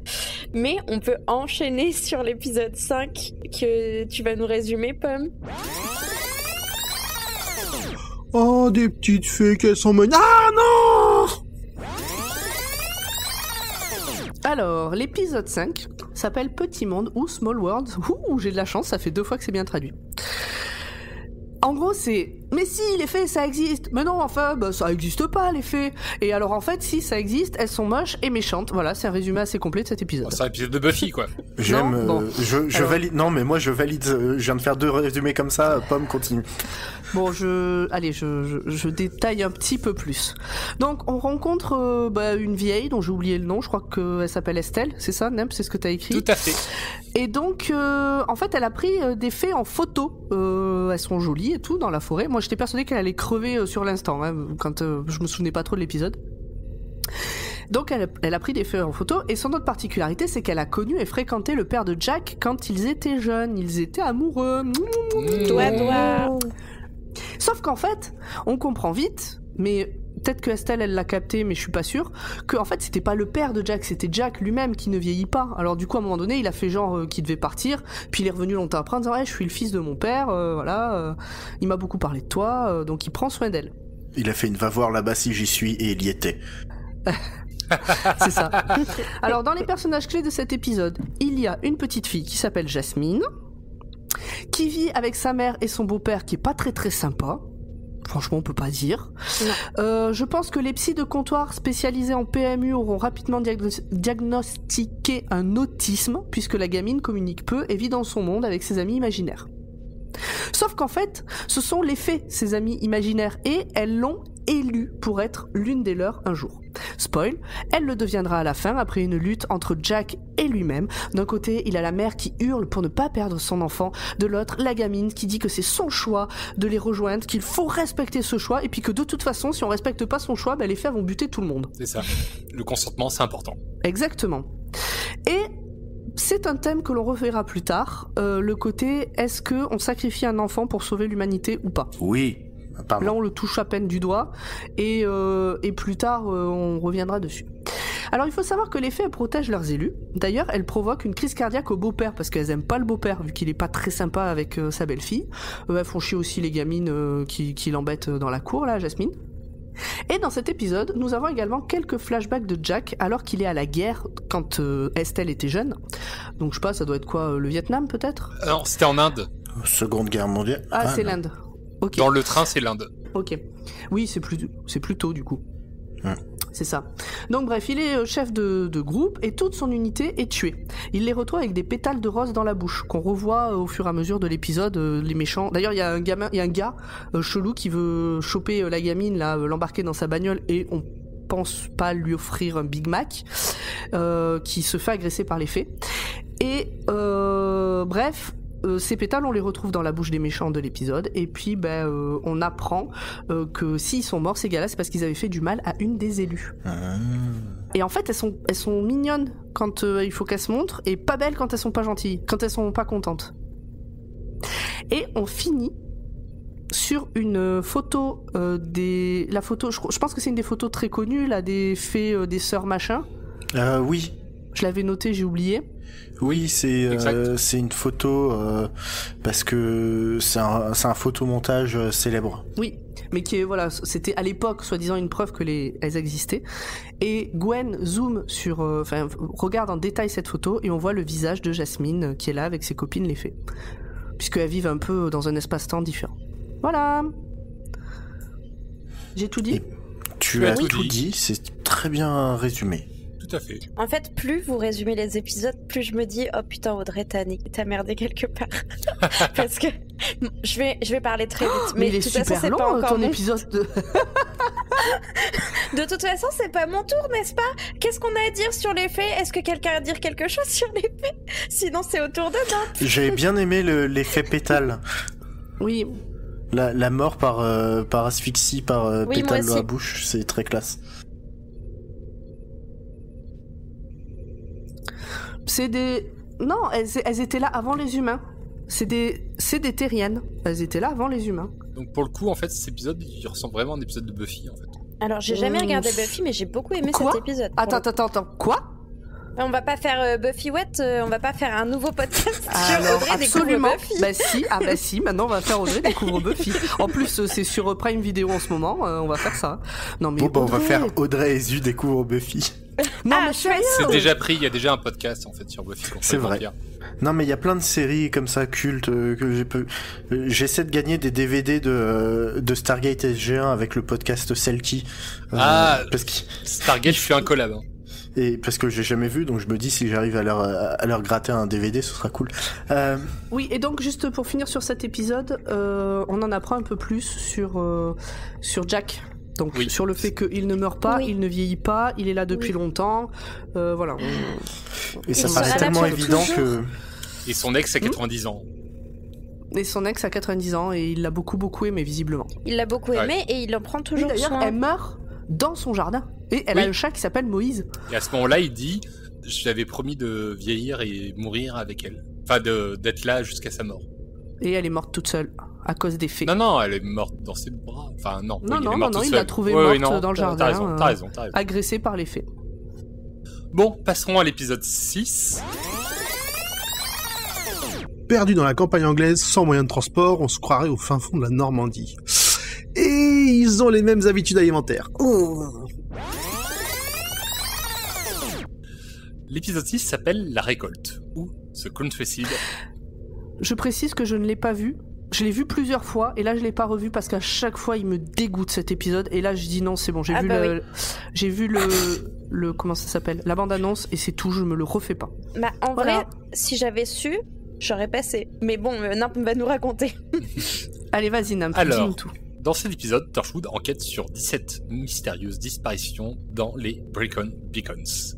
Mais on peut enchaîner sur l'épisode 5 que tu vas nous résumer, Pomme. Oh, des petites fées qu'elles sont menées. Ah non! Alors, l'épisode 5 s'appelle Petit Monde ou Small World. Ouh, j'ai de la chance, ça fait 2 fois que c'est bien traduit. En gros, c'est... Mais si, les fées, ça existe. Mais non, enfin, ça existe pas, les fées. Et alors, en fait, si ça existe, elles sont moches et méchantes. Voilà, c'est un résumé assez complet de cet épisode. C'est un épisode de Buffy, quoi. J'aime... Je valide... Non, mais moi, je valide... je viens de faire 2 résumés comme ça. Pomme, continue. Bon, je détaille un petit peu plus. Donc, on rencontre une vieille dont j'ai oublié le nom. Je crois qu'elle s'appelle Estelle. C'est ça, Nem? C'est ce que t'as écrit? Tout à fait. Et donc, en fait, elle a pris des fées en photo. Elles sont jolies et tout dans la forêt. Moi, j'étais persuadée qu'elle allait crever sur l'instant, quand je me souvenais pas trop de l'épisode. Donc elle a pris des fées en photo et son autre particularité c'est qu'elle a connu et fréquenté le père de Jack quand ils étaient jeunes, ils étaient amoureux. Doigt. Sauf qu'en fait, on comprend vite, mais peut-être que Estelle elle l'a capté mais je suis pas sûre, que en fait c'était pas le père de Jack, c'était Jack lui-même qui ne vieillit pas. Alors du coup à un moment donné il a fait genre qu'il devait partir, puis il est revenu longtemps après en disant je suis le fils de mon père, il m'a beaucoup parlé de toi, donc il prend soin d'elle. Il a fait une va voir là-bas si j'y suis et il y était. C'est ça. Alors dans les personnages clés de cet épisode, il y a une petite fille qui s'appelle Jasmine, qui vit avec sa mère et son beau-père qui est pas très très sympa. Franchement, on peut pas dire. Je pense que les psys de comptoir spécialisés en PMU auront rapidement diagnostiqué un autisme, puisque la gamine communique peu et vit dans son monde avec ses amis imaginaires. Sauf qu'en fait, ce sont les fées, ses amis imaginaires, et elles l'ont élue pour être l'une des leurs un jour. Spoil, elle le deviendra à la fin après une lutte entre Jack et lui-même. D'un côté, il a la mère qui hurle pour ne pas perdre son enfant, de l'autre, la gamine qui dit que c'est son choix de les rejoindre, qu'il faut respecter ce choix, et puis que de toute façon, si on respecte pas son choix, les fées vont buter tout le monde. C'est ça. Le consentement, c'est important. Exactement. Et c'est un thème que l'on reverra plus tard, le côté est-ce qu'on sacrifie un enfant pour sauver l'humanité ou pas? Oui. Pardon. Là on le touche à peine du doigt et plus tard on reviendra dessus. Alors il faut savoir que les fées elles protègent leurs élus. D'ailleurs elles provoquent une crise cardiaque au beau-père parce qu'elles aiment pas le beau-père vu qu'il est pas très sympa avec sa belle-fille. Elles font chier aussi les gamines qui l'embêtent dans la cour là, Jasmine. Et dans cet épisode, nous avons également quelques flashbacks de Jack alors qu'il est à la guerre quand Estelle était jeune. Donc je sais pas, ça doit être quoi, le Vietnam peut-être? Non, c'était en Inde. Seconde guerre mondiale. Ah, c'est l'Inde. Okay. Dans le train, c'est l'Inde. Ok. Oui, c'est plus tôt du coup. C'est ça. Donc bref, il est chef de groupe et toute son unité est tuée. Il les retrouve avec des pétales de rose dans la bouche, qu'on revoit au fur et à mesure de l'épisode, les méchants. D'ailleurs, il y a un gars chelou qui veut choper la gamine, là, l'embarquer dans sa bagnole et on pense pas lui offrir un Big Mac, qui se fait agresser par les fées. Et bref... ces pétales, on les retrouve dans la bouche des méchants de l'épisode, et puis on apprend que s'ils sont morts, ces gars-là, c'est parce qu'ils avaient fait du mal à une des élues. Et en fait, elles sont mignonnes quand il faut qu'elles se montrent, et pas belles quand elles sont pas gentilles, quand elles sont pas contentes. Et on finit sur une photo la photo, je pense que c'est une des photos très connues, là, des fées des sœurs machin. Oui. Je l'avais noté, j'ai oublié. Oui, c'est une photo parce que c'est un photomontage célèbre. Oui, mais qui est c'était à l'époque soi-disant une preuve que elles existaient. Et Gwen zoome sur, regarde en détail cette photo et on voit le visage de Jasmine qui est là avec ses copines les fées, puisqu'elles vivent un peu dans un espace-temps différent. Voilà. J'ai tout dit. Et tu as tout dit, c'est très bien résumé. Tout à fait. En fait, plus vous résumez les épisodes, plus je me dis, oh putain, Audrey, t'as merdé quelque part. Parce que je vais parler très vite. Mais il est super long, ton épisode de... De toute façon, c'est pas mon tour, n'est-ce pas? Qu'est-ce qu'on a à dire sur les faits? Est-ce que quelqu'un a à dire quelque chose sur les faits? Sinon, c'est au tour de Dante. J'ai bien aimé l'effet pétale. Oui. La mort par asphyxie, par pétale dans la bouche, c'est très classe. Non, elles étaient là avant les humains. C'est des terriennes. Elles étaient là avant les humains. Donc pour le coup, en fait, cet épisode, il ressemble vraiment à un épisode de Buffy, en fait. Alors, j'ai jamais regardé Buffy, mais j'ai beaucoup aimé cet épisode. Attends. Quoi? On va pas faire Buffy What, on va pas faire un nouveau podcast sur Audrey absolument. découvre Buffy. Bah si, maintenant on va faire Audrey découvre Buffy. En plus, c'est sur Prime Video en ce moment, on va faire ça. Non mais on va faire Audrey et Zu découvre Buffy. Non mais sérieux. C'est déjà pris, il y a déjà un podcast en fait sur Buffy. C'est vrai. Non mais il y a plein de séries comme ça cultes que j'essaie de gagner des DVD de Stargate SG1 avec le podcast Selkie. Parce que Stargate, je fais un collab. Et parce que j'ai jamais vu, donc je me dis si j'arrive à leur gratter un DVD, ce sera cool. Oui, et donc juste pour finir sur cet épisode, on en apprend un peu plus sur Jack. Donc sur le fait qu'il ne meurt pas, il ne vieillit pas, il est là depuis longtemps, voilà. Et ça paraît tellement évident que... Et son ex a 90 ans. Et son ex a 90 ans et il l'a beaucoup aimé visiblement. Il l'a beaucoup aimé et il en prend toujours soin. D'ailleurs, elle meurt dans son jardin et elle a un chat qui s'appelle Moïse. Et à ce moment-là, il dit « J'avais promis de vieillir et mourir avec elle. Enfin, d'être là jusqu'à sa mort. » Et elle est morte toute seule à cause des fées. Non, elle est morte dans ses bras. Enfin, non. Non, il l'a trouvée morte dans le jardin. T'as raison. Agressée par les fées. Bon, passerons à l'épisode 6. Perdu dans la campagne anglaise, sans moyen de transport, on se croirait au fin fond de la Normandie. Et ils ont les mêmes habitudes alimentaires. L'épisode 6 s'appelle La Récolte, ou The Countryside. Je précise que je ne l'ai pas vu. Je l'ai vu plusieurs fois, et là je l'ai pas revu parce qu'à chaque fois il me dégoûte cet épisode, et là je dis non, c'est bon, j'ai vu le comment ça s'appelle, la bande-annonce, et c'est tout, je me le refais pas. Bah en vrai, si j'avais su, j'aurais passé. Mais bon, Nimp va nous raconter. Allez, vas-y Nimp, dis-nous tout. Dans cet épisode, Torchwood enquête sur 17 mystérieuses disparitions dans les Brecon Beacons.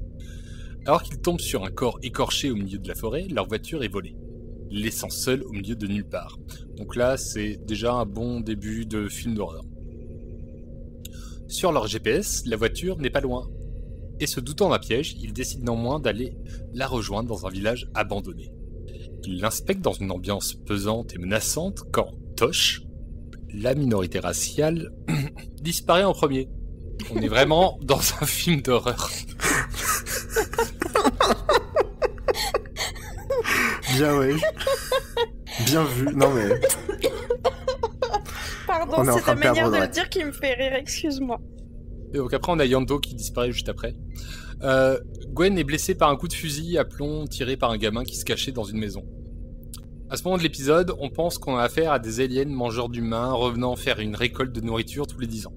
Alors qu'ils tombent sur un corps écorché au milieu de la forêt, leur voiture est volée, laissant seul au milieu de nulle part. Donc là, c'est déjà un bon début de film d'horreur. Sur leur GPS, la voiture n'est pas loin. Et se doutant d'un piège, ils décident néanmoins d'aller la rejoindre dans un village abandonné. Ils l'inspectent dans une ambiance pesante et menaçante quand Tosh, la minorité raciale, disparaît en premier. On est vraiment dans un film d'horreur. Bien, ouais. Bien vu. Non, mais... Pardon, c'est ta manière de le dire qui me fait rire, excuse-moi. Et donc après, on a Yando qui disparaît juste après. Gwen est blessée par un coup de fusil à plomb tiré par un gamin qui se cachait dans une maison. À ce moment de l'épisode, on pense qu'on a affaire à des aliens mangeurs d'humains revenant faire une récolte de nourriture tous les 10 ans.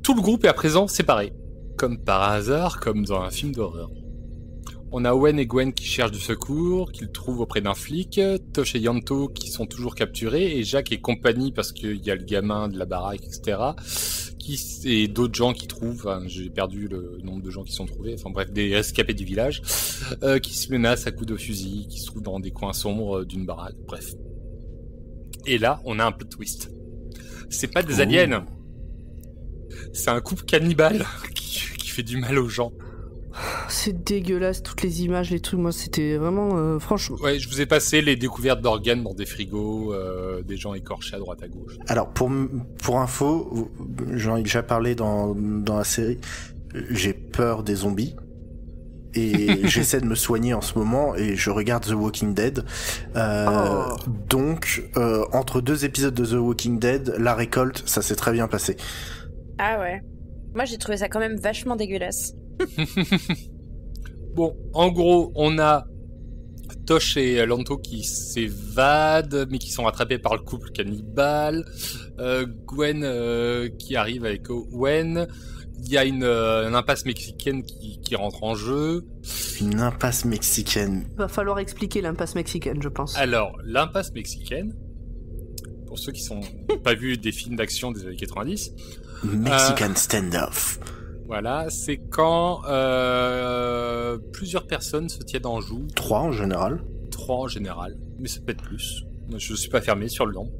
Tout le groupe est à présent séparé, comme par hasard, comme dans un film d'horreur. On a Owen et Gwen qui cherchent du secours, qu'ils trouvent auprès d'un flic, Tosh et Yanto qui sont toujours capturés, et Jack et compagnie parce qu'il y a le gamin de la baraque, etc. Et d'autres gens qui trouvent, enfin, j'ai perdu le nombre de gens qui sont trouvés, enfin bref, des rescapés du village, qui se menacent à coups de fusil, qui se trouvent dans des coins sombres d'une baraque, bref. Et là, on a un peu de twist. C'est pas des aliens, c'est un couple cannibale qui fait du mal aux gens. C'est dégueulasse, toutes les images, les trucs, moi c'était vraiment, franchement... Ouais, je vous ai passé les découvertes d'organes dans des frigos, des gens écorchés à droite à gauche. Alors, pour info, j'en ai déjà parlé dans la série, j'ai peur des zombies, et j'essaie de me soigner en ce moment, et je regarde The Walking Dead. Donc, entre 2 épisodes de The Walking Dead, La Récolte, ça s'est très bien passé. Ah ouais. Moi j'ai trouvé ça quand même vachement dégueulasse. Bon, en gros, on a Tosh et Lanto qui s'évadent, mais qui sont rattrapés par le couple cannibale. Gwen qui arrive avec Owen. Il y a une impasse mexicaine qui rentre en jeu. Une impasse mexicaine. Va falloir expliquer l'impasse mexicaine, je pense. Alors, l'impasse mexicaine, pour ceux qui n'ont pas vu des films d'action des années 90... Mexican Standoff. Voilà, c'est quand plusieurs personnes se tiennent en joue. 3 en général. 3 en général, mais ça peut être plus. Je suis pas fermé sur le nombre.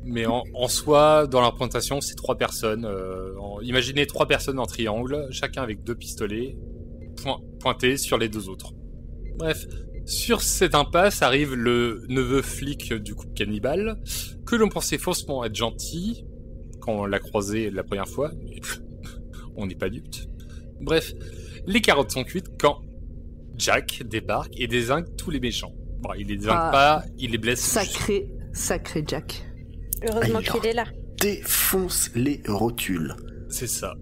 Mais en soi, dans la représentation, c'est 3 personnes. Imaginez 3 personnes en triangle, chacun avec 2 pistolets pointés sur les 2 autres. Bref, sur cette impasse arrive le neveu flic du couple cannibale, que l'on pensait faussement être gentil quand on l'a croisé la première fois, mais on n'est pas dupes. Bref, les carottes sont cuites quand Jack débarque et dézingue tous les méchants. Bon, il les dézingue pas, il les blesse. Sacré Jack. Heureusement qu'il est là. Défonce les rotules. C'est ça.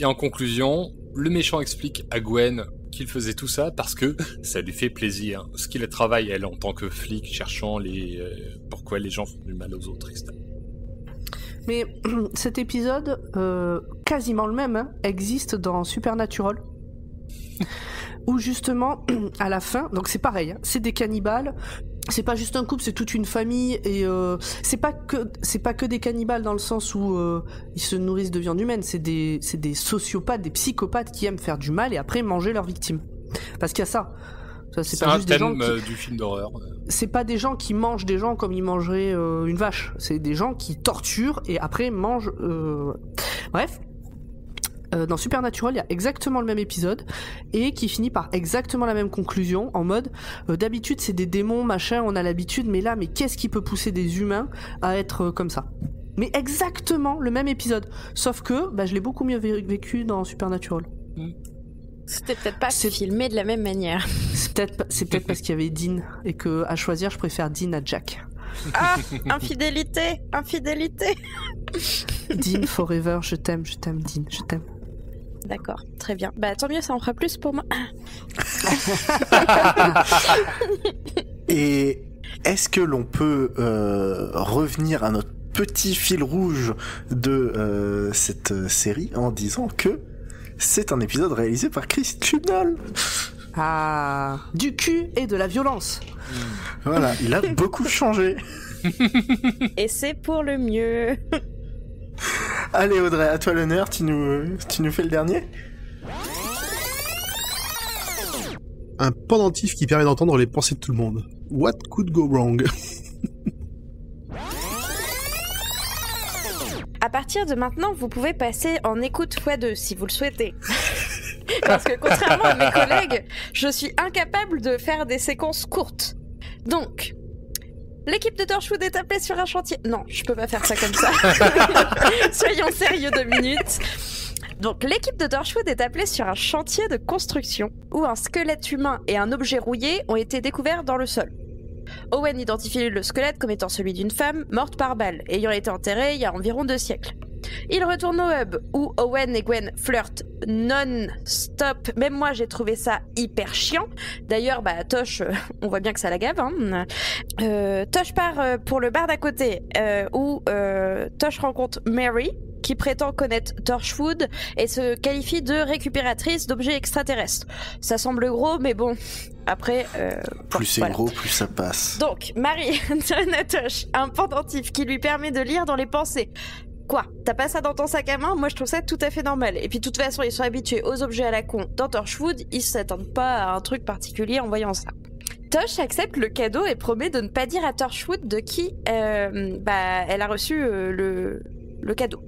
Et en conclusion, le méchant explique à Gwen qu'il faisait tout ça parce que ça lui fait plaisir. Ce qu'il travaille, elle, en tant que flic, cherchant pourquoi les gens font du mal aux autres, etc. Mais cet épisode, quasiment le même, existe dans Supernatural. où justement, à la fin, donc c'est pareil, hein, c'est des cannibales. C'est pas juste un couple, c'est toute une famille et c'est pas que des cannibales dans le sens où ils se nourrissent de viande humaine, c'est des sociopathes, des psychopathes qui aiment faire du mal et après manger leurs victimes. Parce qu'il y a ça. C'est pas juste des gens du film d'horreur. C'est pas des gens qui mangent des gens comme ils mangeraient une vache. C'est des gens qui torturent et après mangent. Bref. Dans Supernatural, il y a exactement le même épisode et qui finit par exactement la même conclusion en mode d'habitude c'est des démons machin, on a l'habitude, mais là qu'est-ce qui peut pousser des humains à être comme ça? Mais exactement le même épisode, sauf que je l'ai beaucoup mieux vécu dans Supernatural. C'était peut-être pas filmé de la même manière. C'est peut-être parce qu'il y avait Dean et que à choisir je préfère Dean à Jack. Ah, infidélité. Dean forever, je t'aime Dean, je t'aime. D'accord, très bien. Tant mieux, ça en fera plus pour moi. Et est-ce que l'on peut revenir à notre petit fil rouge de cette série en disant que c'est un épisode réalisé par Chris Chibnall? Ah, du cul et de la violence. Voilà, il a beaucoup changé. Et c'est pour le mieux. Allez Audrey, à toi l'honneur, tu nous fais le dernier. Un pendentif qui permet d'entendre les pensées de tout le monde. What could go wrong? À partir de maintenant, vous pouvez passer en écoute x2 si vous le souhaitez. Parce que contrairement à mes collègues, je suis incapable de faire des séquences courtes. Donc, l'équipe de Torchwood est appelée sur un chantier. Non, je peux pas faire ça comme ça. Soyons sérieux 2 minutes. Donc, l'équipe de Torchwood est appelée sur un chantier de construction où un squelette humain et un objet rouillé ont été découverts dans le sol. Owen identifie le squelette comme étant celui d'une femme morte par balle, ayant été enterrée il y a environ 2 siècles. Il retourne au hub où Owen et Gwen flirtent non-stop. Même moi, j'ai trouvé ça hyper chiant. D'ailleurs, Tosh, on voit bien que ça la gave. Hein. Tosh part pour le bar d'à côté où Tosh rencontre Mary, qui prétend connaître Torchwood et se qualifie de récupératrice d'objets extraterrestres. Ça semble gros, mais bon, après... plus c'est gros, plus ça passe. Donc, Mary donne à Tosh un pendentif qui lui permet de lire dans les pensées. Quoi? T'as pas ça dans ton sac à main? Moi, je trouve ça tout à fait normal. Et puis, de toute façon, ils sont habitués aux objets à la con dans Torchwood. Ils s'attendent pas à un truc particulier en voyant ça. Tosh accepte le cadeau et promet de ne pas dire à Torchwood de qui elle a reçu le cadeau.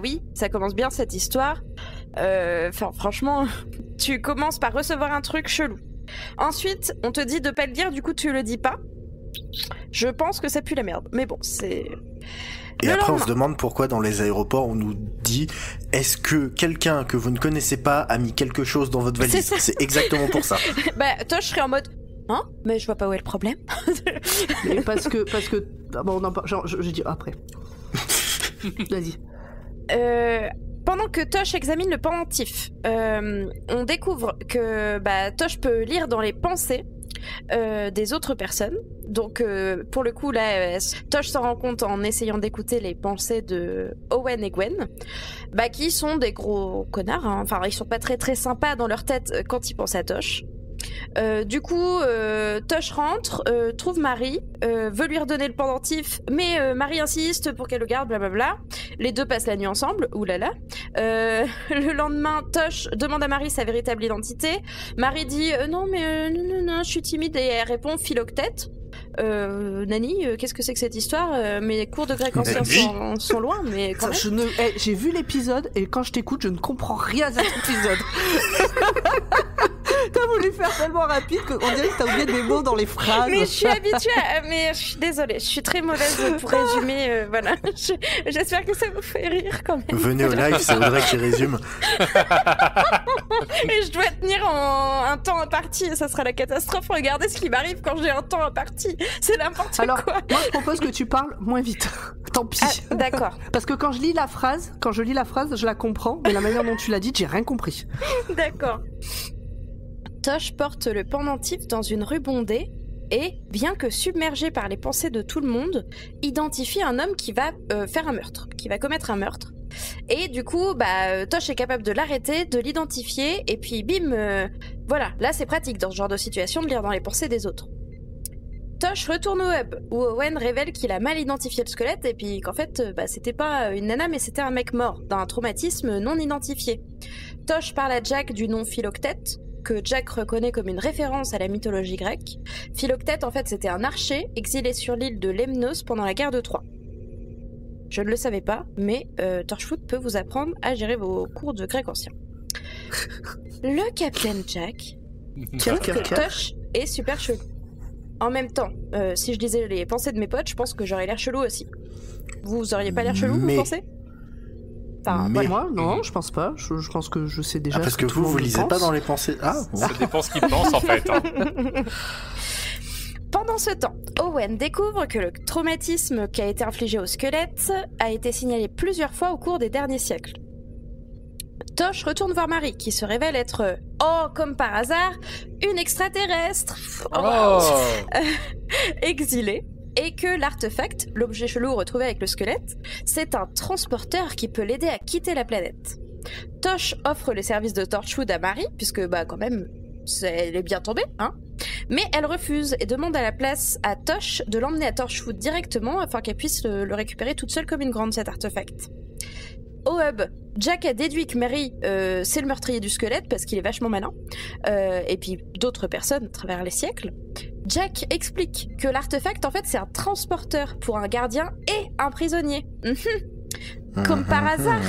Oui, ça commence bien cette histoire. Franchement, tu commences par recevoir un truc chelou. Ensuite, on te dit de pas le dire, du coup tu le dis pas. Je pense que ça pue la merde. Mais bon, c'est... Et après, on se demande pourquoi dans les aéroports on nous dit est-ce que quelqu'un que vous ne connaissez pas a mis quelque chose dans votre valise? C'est exactement pour ça. Toi, je serais en mode hein? Mais je vois pas où est le problème. Mais parce que bon, non, je dis après. Vas-y. Pendant que Tosh examine le pendentif, on découvre que Tosh peut lire dans les pensées des autres personnes. Donc pour le coup là, Tosh s'en rend compte en essayant d'écouter les pensées de Owen et Gwen, qui sont des gros connards, hein. Enfin ils sont pas très très sympas dans leur tête quand ils pensent à Tosh. Du coup, Tosh rentre, trouve Marie, veut lui redonner le pendentif, mais Marie insiste pour qu'elle le garde, blablabla. Les deux passent la nuit ensemble, oulala. Le lendemain, Tosh demande à Marie sa véritable identité. Marie dit non, je suis timide, et elle répond philoctète. Nani, qu'est-ce que c'est que cette histoire? Mes cours de grec ancien sont loin, mais quand même. J'ai vu l'épisode et quand je t'écoute, je ne comprends rien à cet épisode. T'as voulu faire tellement rapide qu'on dirait que t'as oublié des mots dans les phrases. Mais je suis habituée mais je suis désolée, je suis très mauvaise pour résumer, voilà. J'espère que ça vous fait rire quand même. Venez au live, c'est Audrey qui résume. Et je dois tenir un temps imparti et ça sera la catastrophe. Regardez ce qui m'arrive quand j'ai un temps imparti. C'est n'importe quoi. Alors, moi je propose que tu parles moins vite. Tant pis. Ah, d'accord. Parce que quand je lis la phrase, je la comprends, mais la manière dont tu l'as dite, j'ai rien compris. D'accord. Tosh porte le pendentif dans une rue bondée et, bien que submergé par les pensées de tout le monde, identifie un homme qui va faire un meurtre, qui va commettre un meurtre. Et du coup, Tosh est capable de l'arrêter, de l'identifier, et puis bim, voilà, là c'est pratique dans ce genre de situation de lire dans les pensées des autres. Tosh retourne au hub, où Owen révèle qu'il a mal identifié le squelette, et puis qu'en fait, c'était pas une nana, mais c'était un mec mort, d'un traumatisme non identifié. Tosh parle à Jack du nom Philoctète, que Jack reconnaît comme une référence à la mythologie grecque. Philoctète, en fait, c'était un archer exilé sur l'île de Lemnos pendant la guerre de Troie. Je ne le savais pas, mais Torchwood peut vous apprendre à gérer vos cours de grec ancien. Le Captain Jack trouve que Tosh est super chelou. En même temps, si je lisais les pensées de mes potes, je pense que j'aurais l'air chelou aussi. Vous auriez pas l'air chelou, vous pensez? Enfin, moi, non, je pense pas. Je pense que je sais déjà. Parce que vous lisez pas dans les pensées. Ah, ça dépend ce qu'il pense en fait. Hein. Pendant ce temps, Owen découvre que le traumatisme qui a été infligé au squelette a été signalé plusieurs fois au cours des derniers siècles. Tosh retourne voir Marie, qui se révèle être, comme par hasard, une extraterrestre exilée, et que l'artefact, l'objet chelou retrouvé avec le squelette, c'est un transporteur qui peut l'aider à quitter la planète. Tosh offre les services de Torchwood à Marie, puisque quand même, elle est bien tombée, hein. Mais elle refuse et demande à la place à Tosh de l'emmener à Torchwood directement afin qu'elle puisse le récupérer toute seule comme une grande, cet artefact. Au hub, Jack a déduit que Mary, c'est le meurtrier du squelette parce qu'il est vachement malin, et puis d'autres personnes à travers les siècles. Jack explique que l'artefact, en fait, c'est un transporteur pour un gardien et un prisonnier. Comme par hasard.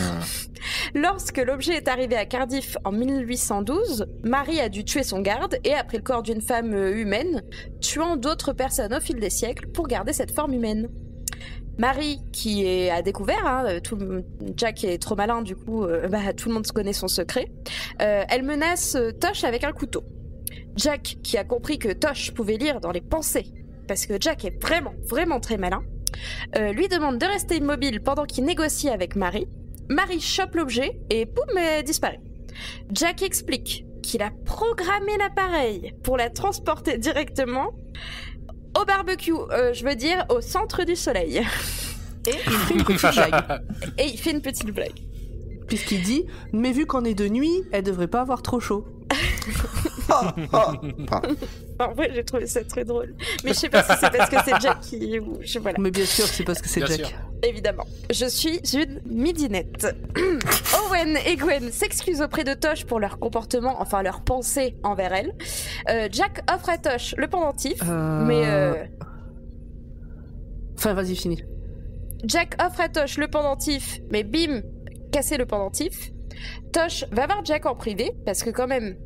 Lorsque l'objet est arrivé à Cardiff en 1812, Marie a dû tuer son garde et a pris le corps d'une femme humaine, tuant d'autres personnes au fil des siècles pour garder cette forme humaine. Marie, qui a découvert, Jack est trop malin, du coup, tout le monde connaît son secret, elle menace Tosh avec un couteau. Jack, qui a compris que Tosh pouvait lire dans les pensées, parce que Jack est vraiment, vraiment très malin, lui demande de rester immobile pendant qu'il négocie avec Marie. Marie chope l'objet et poum, elle disparaît. Jack explique qu'il a programmé l'appareil pour la transporter directement au barbecue, au centre du soleil. Et il fait une petite blague. Et il fait une petite blague. Puisqu'il dit, mais vu qu'on est de nuit, elle devrait pas avoir trop chaud. En vrai, j'ai trouvé ça très drôle. Mais je sais pas si c'est parce que c'est Jack qui... Voilà. Mais bien sûr que c'est parce que c'est bien Jack. Sûr. Évidemment. Je suis une midinette. Owen et Gwen s'excusent auprès de Tosh pour leur comportement, enfin leur pensée envers elle. Jack offre à Tosh le pendentif, mais... Enfin, vas-y, finis. Jack offre à Tosh le pendentif, mais bim, casser le pendentif. Tosh va voir Jack en privé, parce que quand même...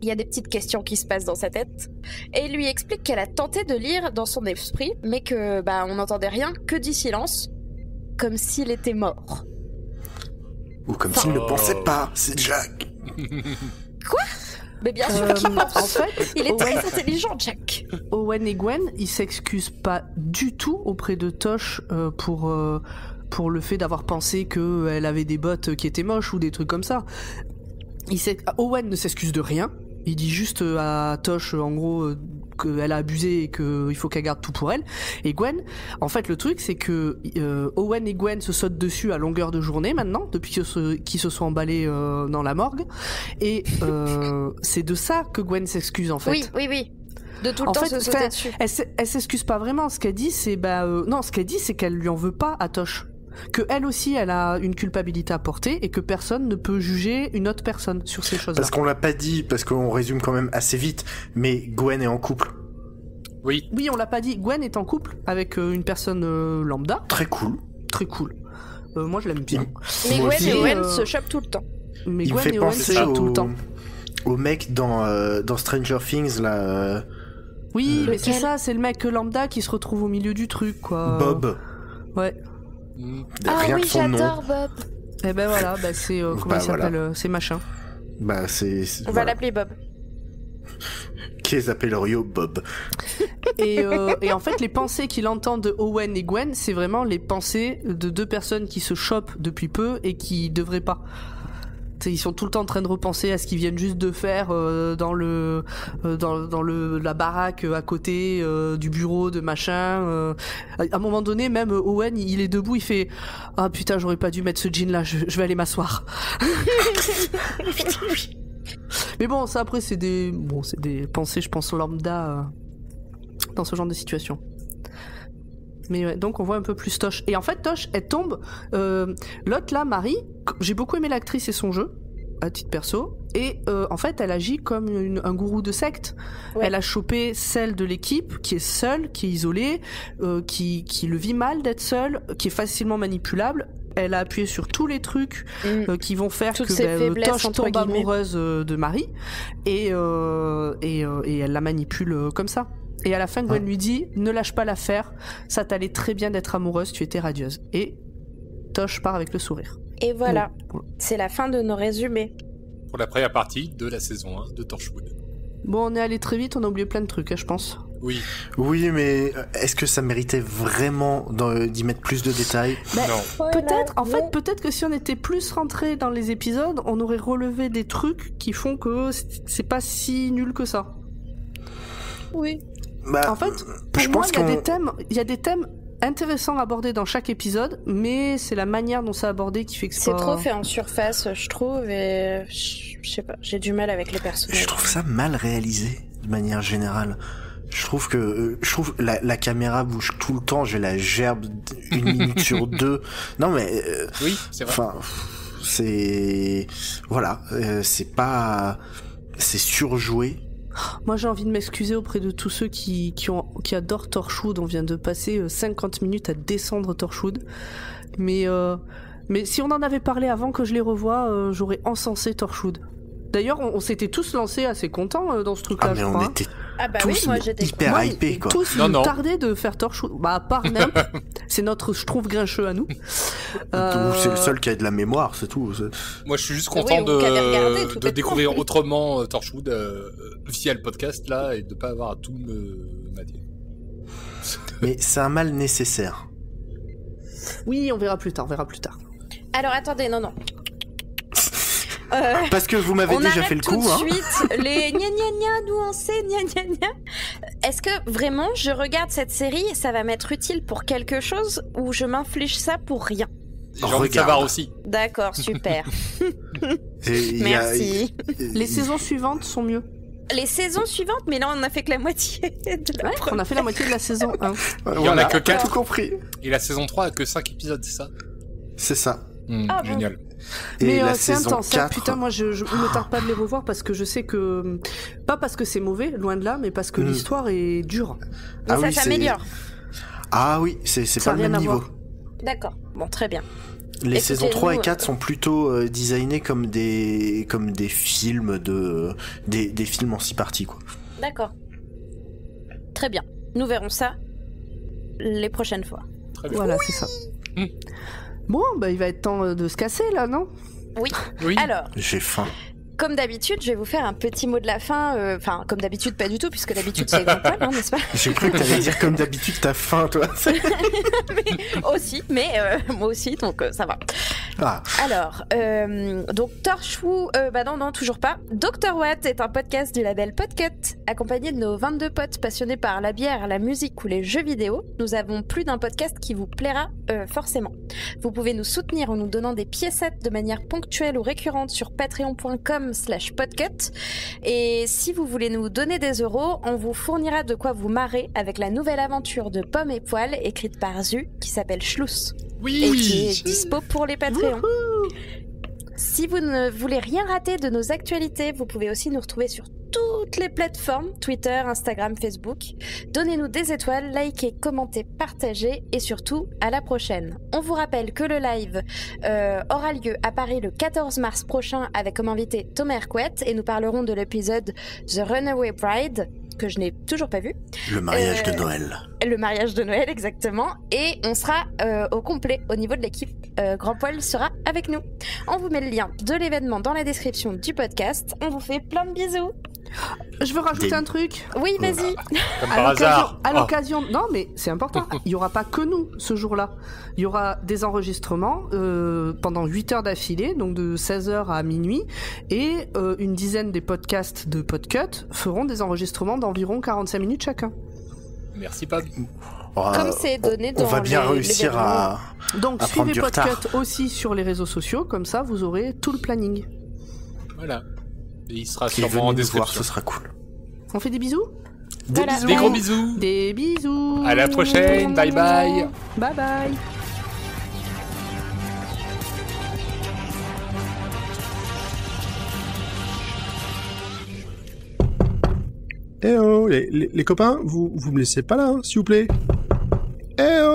il y a des petites questions qui se passent dans sa tête, et lui explique qu'elle a tenté de lire dans son esprit, mais que on n'entendait rien, que du silence, comme s'il était mort. Ou comme s'il ne pensait pas, c'est Jack. Quoi ? Mais bien sûr qu'il pense. En fait, il est très intelligent, Jack. Owen et Gwen, ils s'excusent pas du tout auprès de Tosh pour le fait d'avoir pensé qu'elle avait des bottes qui étaient moches ou des trucs comme ça. Owen ne s'excuse de rien. Il dit juste à Tosh, en gros, qu'elle a abusé et qu'il faut qu'elle garde tout pour elle. Et Gwen, en fait, le truc, c'est que Owen et Gwen se sautent dessus à longueur de journée maintenant, depuis qu'ils se sont emballés dans la morgue. Et c'est de ça que Gwen s'excuse, en fait. Oui. De tout le temps se sauter dessus. Elle s'excuse pas vraiment. Ce qu'elle dit, c'est ce qu'elle dit, c'est qu'elle lui en veut pas à Tosh. Que elle aussi, elle a une culpabilité à porter et que personne ne peut juger une autre personne sur ces choses-là. Parce qu'on l'a pas dit, parce qu'on résume quand même assez vite, mais Gwen est en couple. Oui, on l'a pas dit. Gwen est en couple avec une personne lambda. Très cool. Très cool. Moi, je l'aime bien. Mais Moi Gwen aussi, et Owen se chopent tout le temps. Mais il me Gwen fait et Owen penser se chopent tout le temps. au mec dans Stranger Things, là. Oui, mais c'est ça, c'est le mec lambda qui se retrouve au milieu du truc, quoi. Bob. Ouais. Rien que son nom. J'adore Bob. Et ben voilà, c'est comment il s'appelle, c'est machin. On va l'appeler Bob. Qui les appelle Rio Bob. Et en fait, les pensées qu'il entend de Owen et Gwen, c'est vraiment les pensées de deux personnes qui se chopent depuis peu et qui devraient pas. Ils sont tout le temps en train de repenser à ce qu'ils viennent juste de faire dans la baraque à côté du bureau de machin. À un moment donné, même Owen, il est debout, il fait « Ah putain, j'aurais pas dû mettre ce jean là, je vais aller m'asseoir. » Mais bon, ça après c'est des pensées, je pense, lambda dans ce genre de situation. Mais ouais, donc on voit un peu plus Tosh. Et en fait, Tosh, elle tombe. L'autre là, Marie, j'ai beaucoup aimé l'actrice et son jeu, à titre perso. Et en fait, elle agit comme un gourou de secte. Ouais. Elle a chopé celle de l'équipe qui est seule, qui est isolée, qui le vit mal d'être seule, qui est facilement manipulable. Elle a appuyé sur tous les trucs qui vont faire toutes que Tosh tombe amoureuse de Marie. Et elle la manipule comme ça. Et à la fin, Gwen lui dit « Ne lâche pas l'affaire, ça t'allait très bien d'être amoureuse, tu étais radieuse. » Et Tosh part avec le sourire. Et voilà, c'est la fin de nos résumés. Pour la première partie de la saison 1 de Torchwood. Bon, on est allé très vite, on a oublié plein de trucs, je pense. Oui. Oui, mais est-ce que ça méritait vraiment d'y mettre plus de détails ? Non. Peut-être, en fait, peut-être que si on était plus rentré dans les épisodes, on aurait relevé des trucs qui font que c'est pas si nul que ça. Oui. En fait, pour moi, il y a des thèmes intéressants abordés dans chaque épisode, mais c'est la manière dont c'est abordé qui fait que c'est trop fait en surface, je trouve, et je sais pas, j'ai du mal avec les personnages. Je trouve ça mal réalisé, de manière générale. Je trouve que la caméra bouge tout le temps, j'ai la gerbe 1 minute sur 2. Non mais oui, c'est vrai. Enfin, c'est voilà, c'est surjoué. Moi j'ai envie de m'excuser auprès de tous ceux qui adorent Torchwood. On vient de passer 50 minutes à descendre Torchwood, mais si on en avait parlé avant que je les revoie, j'aurais encensé Torchwood. D'ailleurs, on s'était tous lancés assez contents dans ce truc-là, je crois. On était tous hyper hypés, quoi. Tous tardés de faire Torchwood. Bah, à part Nimp, c'est notre, je trouve, grincheux à nous. C'est le seul qui a de la mémoire, c'est tout. Moi, je suis juste content de découvrir autrement Torchwood via le podcast, là, et de pas avoir à tout me mater. Mais c'est un mal nécessaire. Oui, on verra plus tard. Alors, attendez, non. Parce que vous m'avez déjà fait le coup. On arrête tout de suite les gna gna gna, nuancés, gna gna gna. Est-ce que vraiment je regarde cette série, ça va m'être utile pour quelque chose ou je m'inflige ça pour rien ? J'ai envie de savoir aussi. D'accord, super. Merci. Les saisons suivantes sont mieux. Les saisons suivantes, mais là on a fait que la moitié de la première. On a fait la moitié de la saison 1. Il y en a que 4. Tout compris. Et la saison 3 a que 5 épisodes, c'est ça ? C'est ça. Génial. Mais c'est intense, 4... putain, moi je me tarde pas de les revoir parce que je sais que, pas parce que c'est mauvais, loin de là, mais parce que l'histoire est dure. Mais ça s'améliore. Ah oui, c'est pas le même niveau. D'accord, bon, très bien. Les saisons 3 et 4 sont plutôt designés comme des films des films en 6 parties, quoi. D'accord. Très bien. Nous verrons ça les prochaines fois. Très bien. Voilà, c'est ça. Bon, bah il va être temps de se casser là, non ? Oui. Alors, j'ai faim. Comme d'habitude, je vais vous faire un petit mot de la fin. Enfin, comme d'habitude, pas du tout, puisque d'habitude c'est Jean-Paul, hein, n'est-ce pas ? J'ai cru que t'allais dire comme d'habitude, t'as faim, toi. Moi aussi, donc ça va. Ah. Alors, donc Torchwood, non, toujours pas. Dr. Watt est un podcast du label Podcut, accompagné de nos 22 potes passionnés par la bière, la musique ou les jeux vidéo. Nous avons plus d'un podcast qui vous plaira forcément. Vous pouvez nous soutenir en nous donnant des piécettes de manière ponctuelle ou récurrente sur patreon.com/podcut. Et si vous voulez nous donner des euros, on vous fournira de quoi vous marrer avec la nouvelle aventure de Pomme et Poil écrite par Zu qui s'appelle Schluss. Oui. Et qui est dispo pour les Patreons. Si vous ne voulez rien rater de nos actualités, vous pouvez aussi nous retrouver sur toutes les plateformes, Twitter, Instagram, Facebook. Donnez-nous des étoiles, likez, commentez, partagez et surtout, à la prochaine. On vous rappelle que le live aura lieu à Paris le 14 mars prochain avec comme invité Thomas Hercouet et nous parlerons de l'épisode The Runaway Bride, que je n'ai toujours pas vu. Le mariage de Noël. Le mariage de Noël, exactement. Et on sera au complet au niveau de l'équipe. Grand Poil sera avec nous. On vous met le lien de l'événement dans la description du podcast. On vous fait plein de bisous. Je veux rajouter un truc. Oui, vas-y. Comme par hasard. À l'occasion, non mais c'est important, il n'y aura pas que nous ce jour-là. Il y aura des enregistrements pendant 8 heures d'affilée, donc de 16h à minuit, et une dizaine des podcasts de Podcut feront des enregistrements d'environ 45 minutes chacun. Merci Pab. Comme c'est donné dans on va bien réussir à donc à suivez prendre du Podcut aussi sur les réseaux sociaux, comme ça vous aurez tout le planning. Voilà. Et il sera Qui est sûrement en venu nous voir, description. ce sera cool. On fait des bisous. Des Voilà. bisous. Des gros bisous. Des bisous. À la prochaine. Bye bye. Bye bye. Eh oh, les copains, vous me laissez pas là, s'il vous plaît. Eh oh.